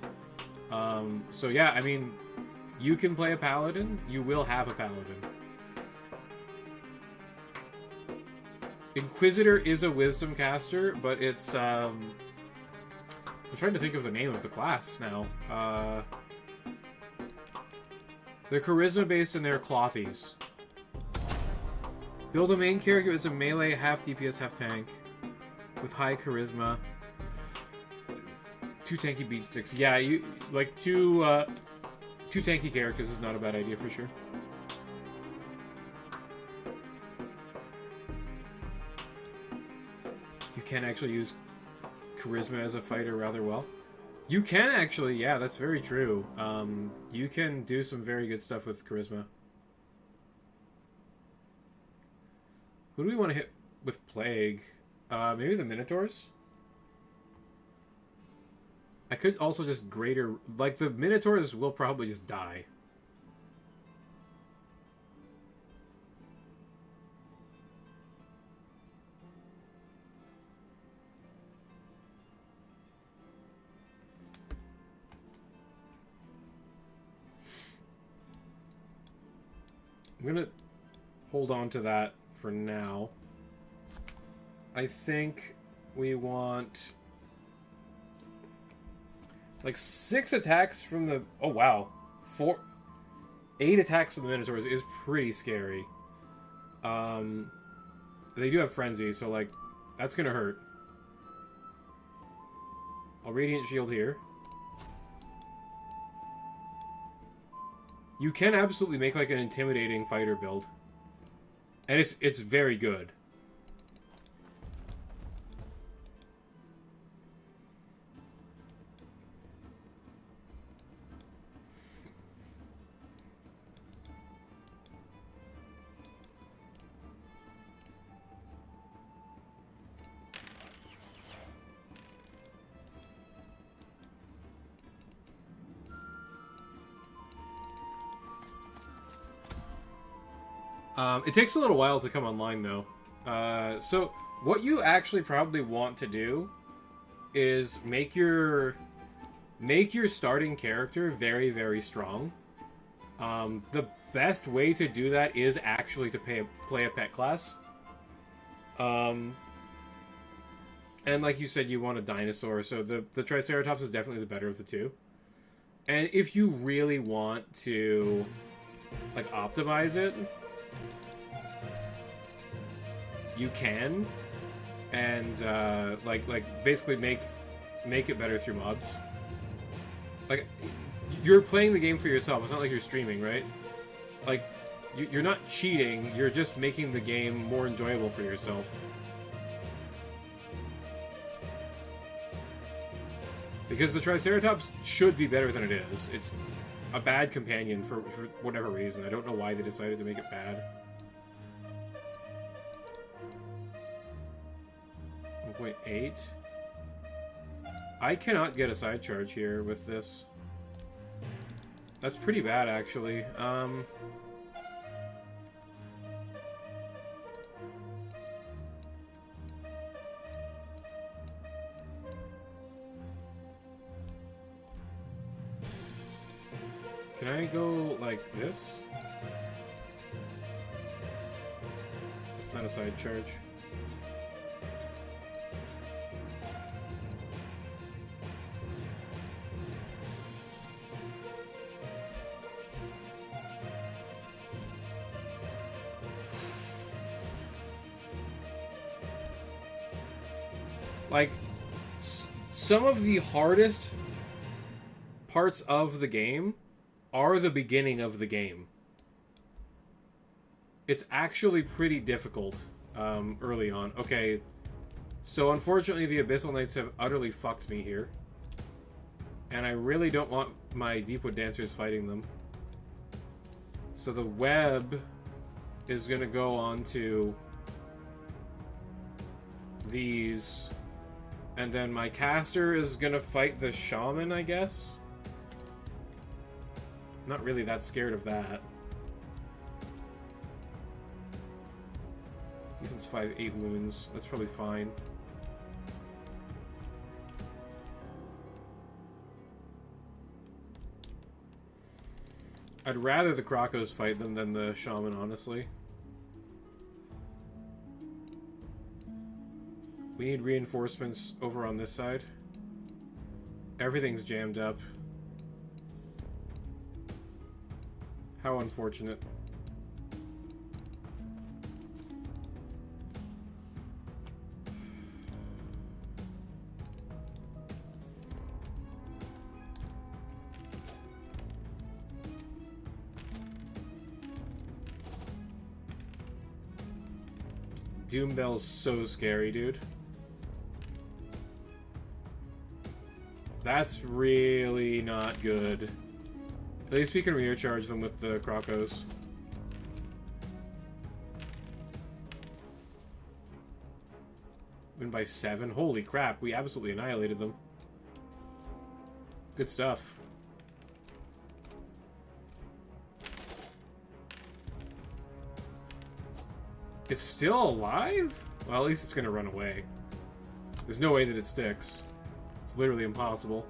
[SPEAKER 1] So yeah, I mean... You can play a Paladin, you will have a Paladin. Inquisitor is a wisdom caster, but it's I'm trying to think of the name of the class now. They're charisma based and they're clothies. Build a main character as a melee, half DPS, half tank, with high charisma. 2 tanky beat sticks. Yeah, you like two tanky characters is not a bad idea for sure. You can actually use charisma as a fighter rather well. You can actually, yeah, that's very true. You can do some very good stuff with charisma. Who do we want to hit with Plague? Maybe the Minotaurs? I could also just greater... Like, the Minotaurs will probably just die. I'm gonna hold on to that for now. I think we want like 6 attacks from the... Oh wow, 8 attacks from the Minotaurs is pretty scary. They do have Frenzy, so like that's gonna hurt. I'll Radiant Shield here. You can absolutely make like an intimidating fighter build. And it's very good. It takes a little while to come online, though. So what you actually probably want to do is make your starting character very, very strong. The best way to do that is actually to play a pet class. And like you said, you want a dinosaur, so the Triceratops is definitely the better of the two. And if you really want to like optimize it, you can, and like basically make it better through mods. Like, you're playing the game for yourself. It's not like you're streaming, right? Like, you're not cheating. You're just making the game more enjoyable for yourself. Because the Triceratops should be better than it is. It's a bad companion for whatever reason. I don't know why they decided to make it bad. 1.8. I cannot get a side charge here with this. That's pretty bad, actually. Can I go like this? It's not a side charge. Like, some of the hardest parts of the game are the beginning of the game. It's actually pretty difficult early on. Okay, so unfortunately the Abyssal Knights have utterly fucked me here. And I really don't want my Deepwood Dancers fighting them. So the web is going to go on to these... And then my caster is gonna fight the shaman, I guess? Not really that scared of that. Defense 5, 8 wounds. That's probably fine. I'd rather the Krokos fight them than the shaman, honestly. We need reinforcements over on this side. Everything's jammed up. How unfortunate. Doombell's so scary, dude. That's really not good. At least we can rear charge them with the Crocos. Win by 7. Holy crap, we absolutely annihilated them. Good stuff. It's still alive? Well, at least it's gonna run away. There's no way that it sticks. It's literally impossible.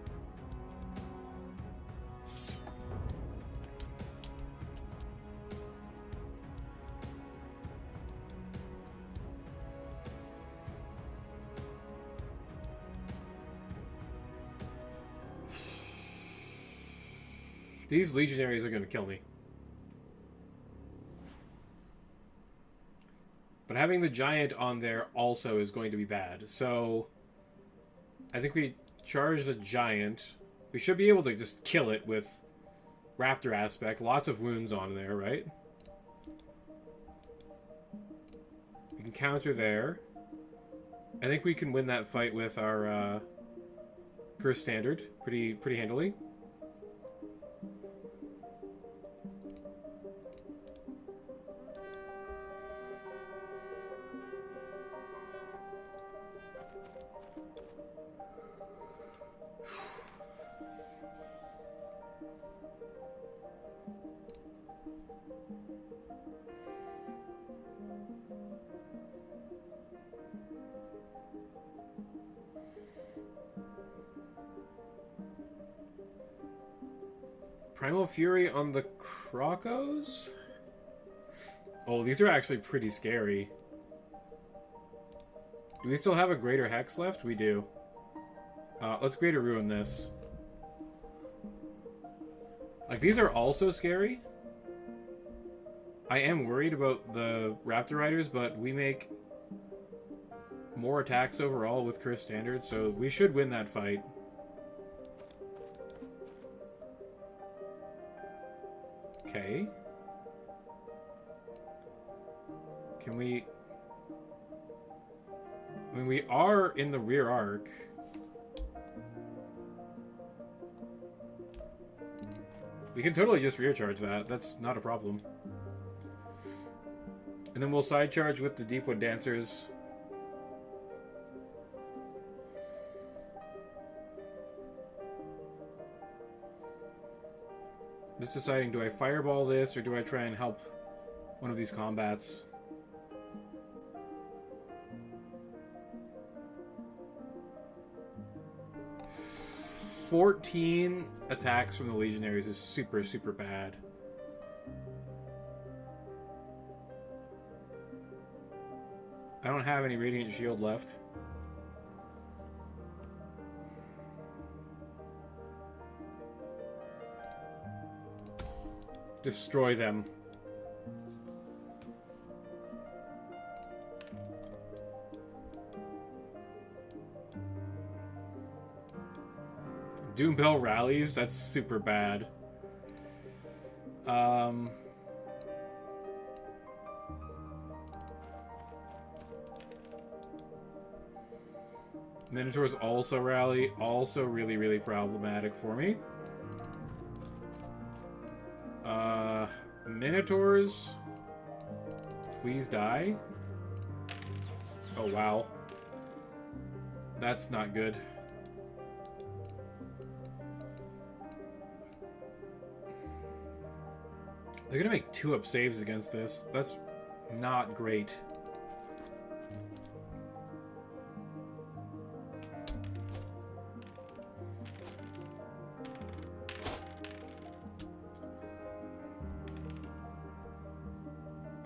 [SPEAKER 1] These legionaries are gonna kill me. But having the giant on there also is going to be bad. So I think we charge the giant. We should be able to just kill it with raptor aspect. Lots of wounds on there, right? We can counter there. I think we can win that fight with our curse standard pretty handily. Primal Fury on the Crocos? Oh, these are actually pretty scary. Do we still have a Greater Hex left? We do. Let's Greater Ruin this. Like, these are also scary. I am worried about the Raptor Riders, but we make more attacks overall with Curse Standard, so we should win that fight. Okay. Can we... I mean, we are in the rear arc. We can totally just rear charge that. That's not a problem. And then we'll side charge with the Deepwood Dancers. Just deciding, do I fireball this or do I try and help one of these combats? "14 attacks from the Legionaries is super, super bad. I don't have any Radiant Shield left. Destroy them. Doombell rallies? That's super bad. Minotaurs also rally. Also really, really problematic for me. Minotaurs, please die. Oh, wow. That's not good. They're gonna make 2-up saves against this. That's not great.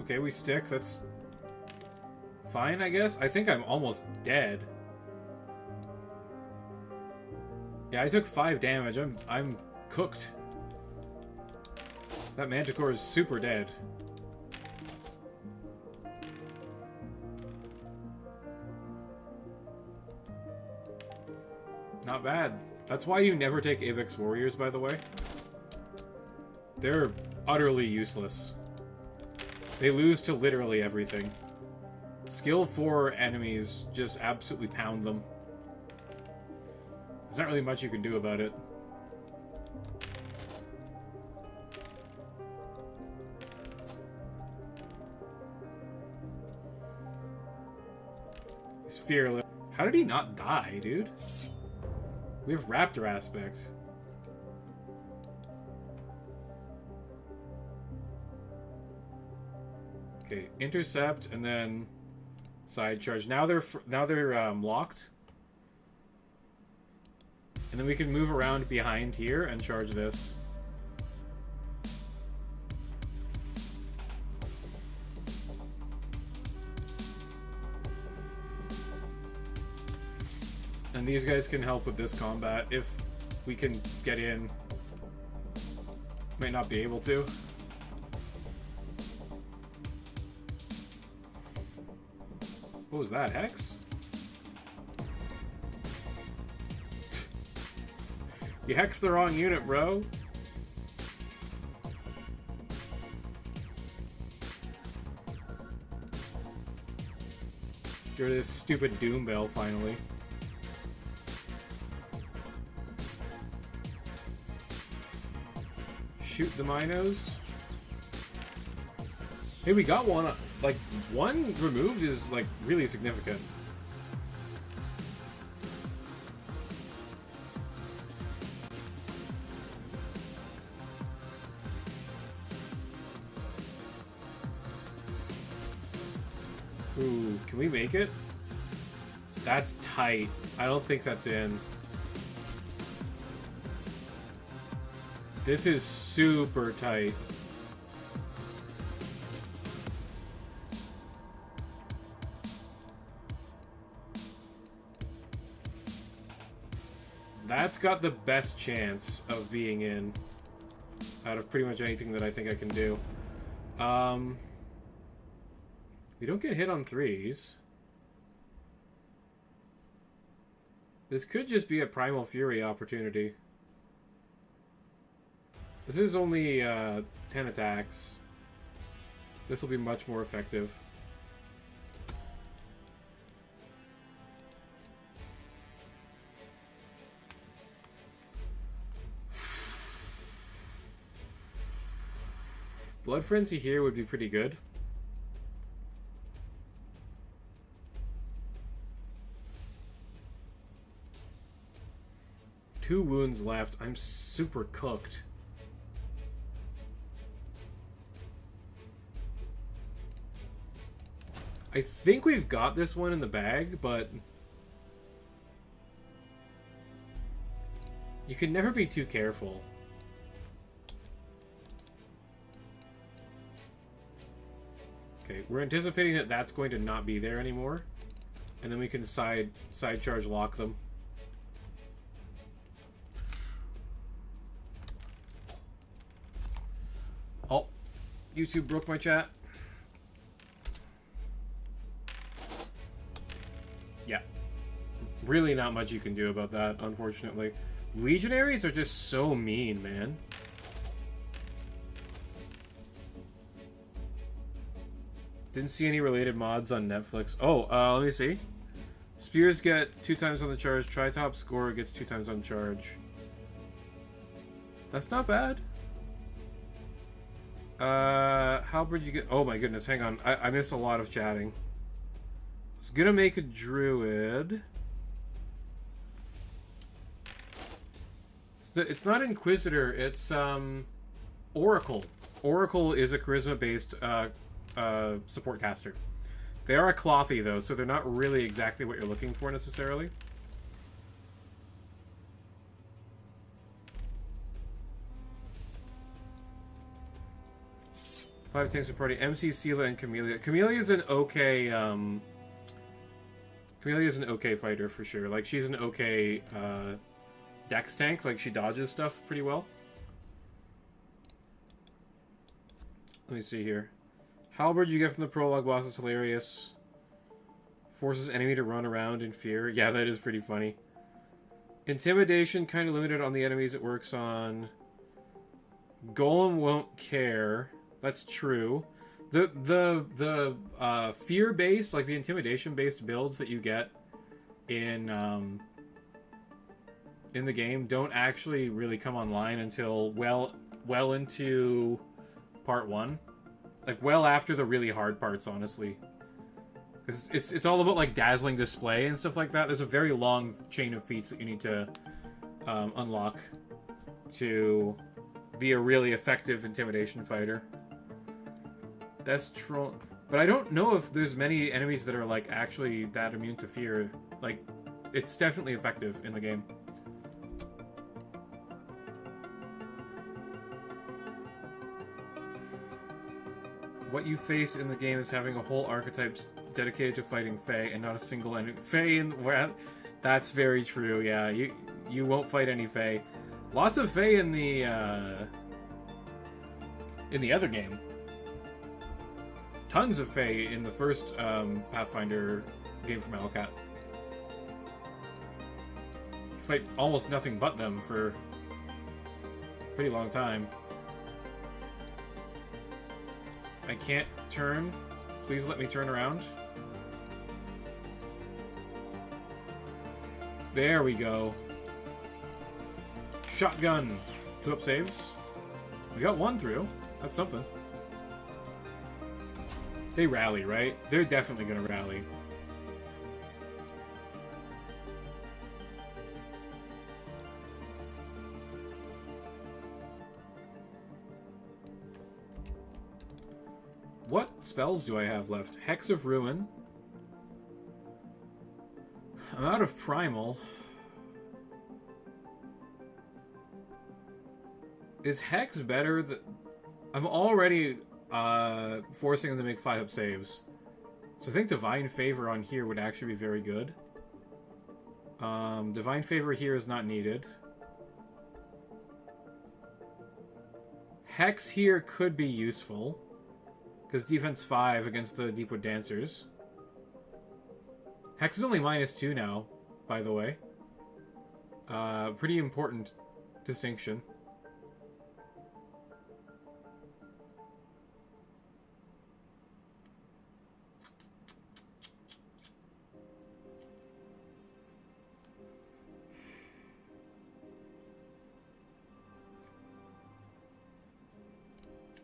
[SPEAKER 1] Okay, we stick. That's fine, I guess. I think I'm almost dead. Yeah, I took 5 damage. I'm cooked. That Manticore is super dead. Not bad. That's why you never take Ibex Warriors, by the way. They're utterly useless. They lose to literally everything. Skill 4 enemies just absolutely pound them. There's not really much you can do about it. He's fearless. How did he not die, dude? We have Raptor aspect. Okay, intercept and then side charge. Now they're locked, and then we can move around behind here and charge this. And these guys can help with this combat if we can get in. Might not be able to. What was that, Hex? You hexed the wrong unit, bro. You're this stupid Doom Bell, finally. Shoot the Minos. Hey, we got one. Like, one removed is, like, really significant. Ooh, can we make it? That's tight. I don't think that's in. This is super tight. That's got the best chance of being in out of pretty much anything that I think I can do. We don't get hit on 3s. This could just be a Primal Fury opportunity. This is only 10 attacks. This will be much more effective. Blood Frenzy here would be pretty good. Two wounds left. I'm super cooked. I think we've got this one in the bag, but you can never be too careful. Okay, we're anticipating that that's going to not be there anymore, and then we can side charge lock them. Oh, YouTube broke my chat. Yeah, really not much you can do about that, unfortunately. Legionaries are just so mean, man. Didn't see any related mods on Netflix. Oh, let me see. Spears get 2 times on the charge. Triceratops score gets 2 times on charge. That's not bad. Halberd you get... Oh my goodness, hang on. I missed a lot of chatting. I was gonna make a druid. It's not Inquisitor, it's Oracle. Oracle is a charisma-based support caster. They are a clothy though, so they're not really exactly what you're looking for necessarily. Five tanks per party. MC, Sela, and Camellia. Camelia's an okay Camelia's an okay fighter for sure. Like, she's an okay dex tank. Like, she dodges stuff pretty well. Let me see here. Halberd you get from the prologue boss is hilarious. Forces enemy to run around in fear. Yeah, that is pretty funny. Intimidation, kind of limited on the enemies it works on. Golem won't care. That's true. The fear-based, like the intimidation-based builds that you get in the game don't actually really come online until well into part 1. Like, well after the really hard parts, honestly. Because it's all about, like, dazzling display and stuff like that. There's a very long chain of feats that you need to unlock to be a really effective intimidation fighter. That's true. But I don't know if there's many enemies that are, like, actually that immune to fear. Like, it's definitely effective in the game. What you face in the game is having a whole archetype dedicated to fighting Fae and not a single enemy. Fae in that's very true. Yeah, you won't fight any Fae. Lots of Fae in the other game. Tons of Fae in the first Pathfinder game from Malkat. You fight almost nothing but them for a pretty long time. I can't turn. Please let me turn around. There we go. Shotgun. 2 up saves. We got 1 through. That's something. They rally, right? They're definitely gonna rally. What spells do I have left? Hex of Ruin. I'm out of Primal. Is Hex better? I'm already forcing them to make 5 up saves. So I think Divine Favor on here would actually be very good. Divine Favor here is not needed. Hex here could be useful. Because defense 5 against the Deepwood Dancers. Hex is only -2 now, by the way. Pretty important distinction.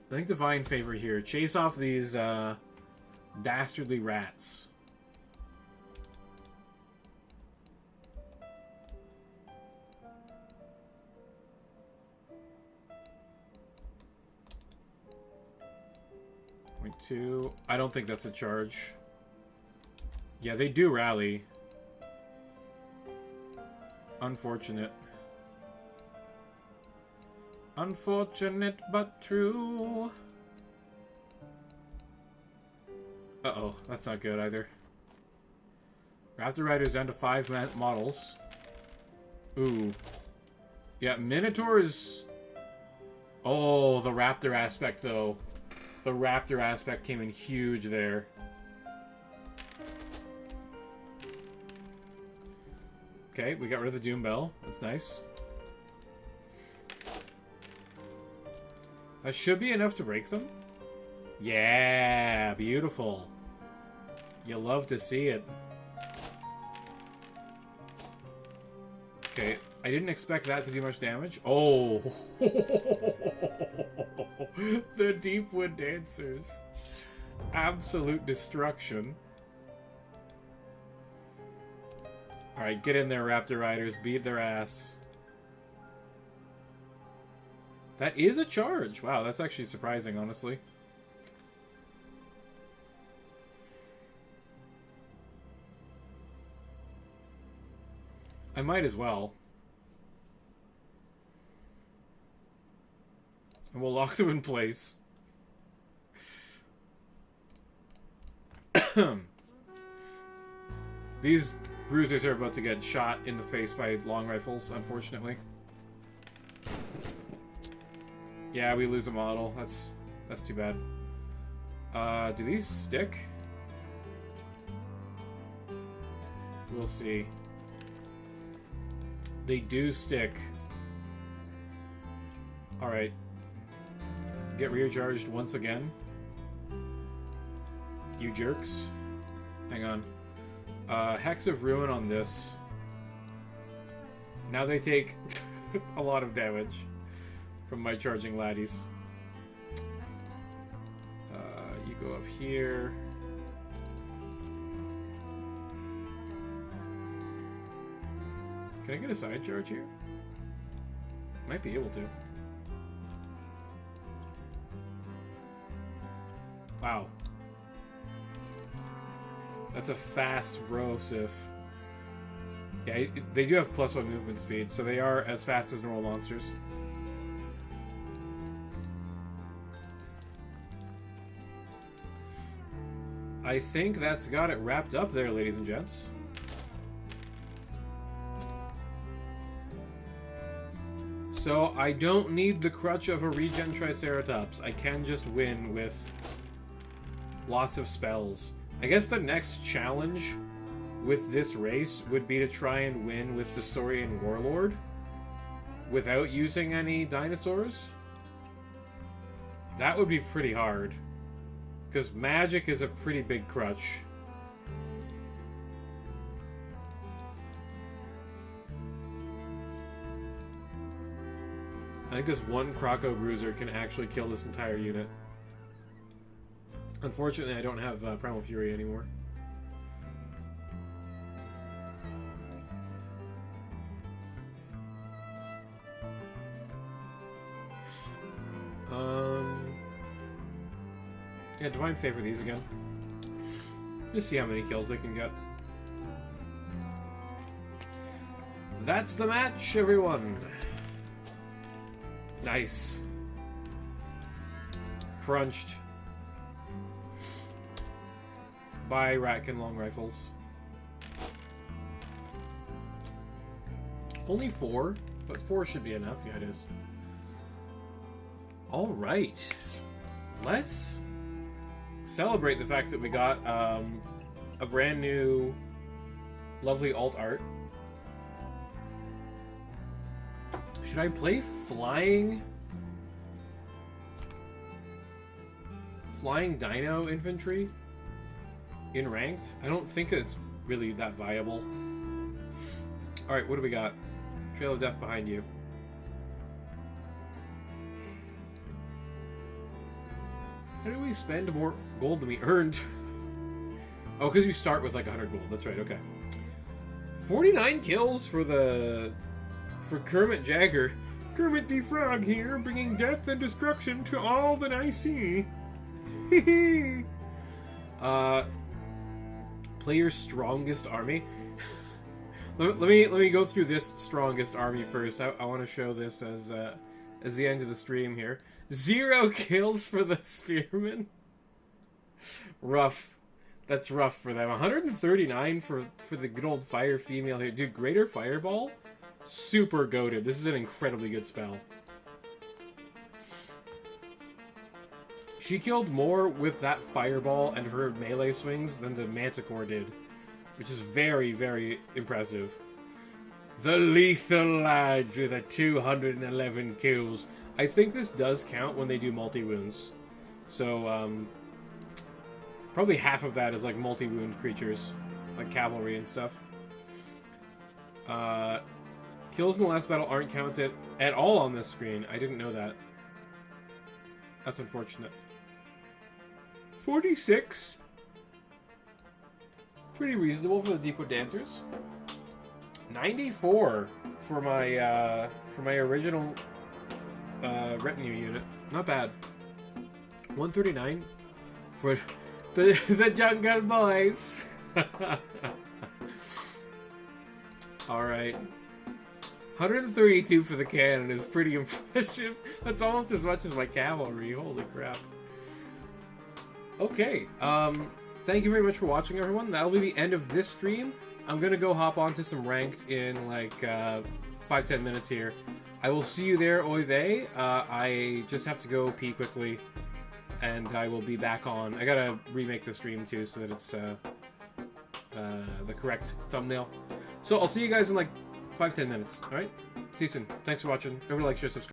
[SPEAKER 1] I think Divine Favor here. Chase off these dastardly rats. Point 2. I don't think that's a charge. Yeah, they do rally. Unfortunate. Unfortunate but true. Uh-oh, that's not good either. Raptor Rider's down to 5 models. Ooh. Yeah, Minotaur is... Oh, the Raptor aspect, though. The Raptor aspect came in huge there. Okay, we got rid of the Doom Bell. That's nice. That should be enough to break them. Yeah, beautiful. You love to see it. Okay, I didn't expect that to do much damage. Oh! The Deepwood Dancers. Absolute destruction. Alright, get in there, Raptor Riders. Beat their ass. That is a charge. Wow, that's actually surprising, honestly. I might as well. And we'll lock them in place. These Bruisers are about to get shot in the face by long rifles, unfortunately. Yeah, we lose a model. That's too bad. Do these stick? We'll see. They do stick. Alright. Get recharged once again. You jerks. Hang on. Hex of Ruin on this. Now they take a lot of damage from my charging laddies. You go up here. Can I get a side charge here? Might be able to. Wow. That's a fast bro sif. Yeah, they do have +1 movement speed, so they are as fast as normal monsters. I think that's got it wrapped up there, ladies and gents. So I don't need the crutch of a regen triceratops. I can just win with lots of spells. I guess the next challenge with this race would be to try and win with the Saurian Warlord without using any dinosaurs. That would be pretty hard, because magic is a pretty big crutch. I think this one Croco Bruiser can actually kill this entire unit. Unfortunately, I don't have Primal Fury anymore. Yeah, Divine Favor these again. Just see how many kills they can get. That's the match, everyone! Nice. Crunched. By Ratkin long rifles. Only 4, but 4 should be enough. Yeah, it is. Alright. Let's celebrate the fact that we got a brand new lovely alt art. Should I play flying dino infantry in ranked? I don't think it's really that viable. Alright, what do we got? Trail of Death behind you. How do we spend more gold than we earned? Oh, because you start with like 100 gold. That's right, okay. 49 kills for Kermit Jagger. Kermit the Frog here, bringing death and destruction to all that I see. Play your strongest army. let me go through this strongest army first. I want to show this as the end of the stream here. 0 kills for the Spearmen. Rough. That's rough for them. 139 for the good old fire female here. Dude, Greater Fireball? Super goated. This is an incredibly good spell. She killed more with that fireball and her melee swings than the Manticore did, which is very, very impressive. The Lethal Lads with a 211 kills. I think this does count when they do multi-wounds. So, probably half of that is like multi-wound creatures, like cavalry and stuff. Kills in the last battle aren't counted at all on this screen. I didn't know that. That's unfortunate. 46. Pretty reasonable for the Deepwood Dancers. 94 for my original retinue unit. Not bad. 139 for the Jungle Boys. Alright. 132 for the cannon is pretty impressive. That's almost as much as my cavalry. Holy crap. Okay. Thank you very much for watching, everyone. That'll be the end of this stream. I'm gonna go hop onto some ranked in like 5-10 minutes here. I will see you there, oy vey. I just have to go pee quickly, and I will be back on. I gotta remake the stream too so that it's the correct thumbnail. So I'll see you guys in like 5-10 minutes. All right, see you soon. Thanks for watching. Remember to like, share, subscribe.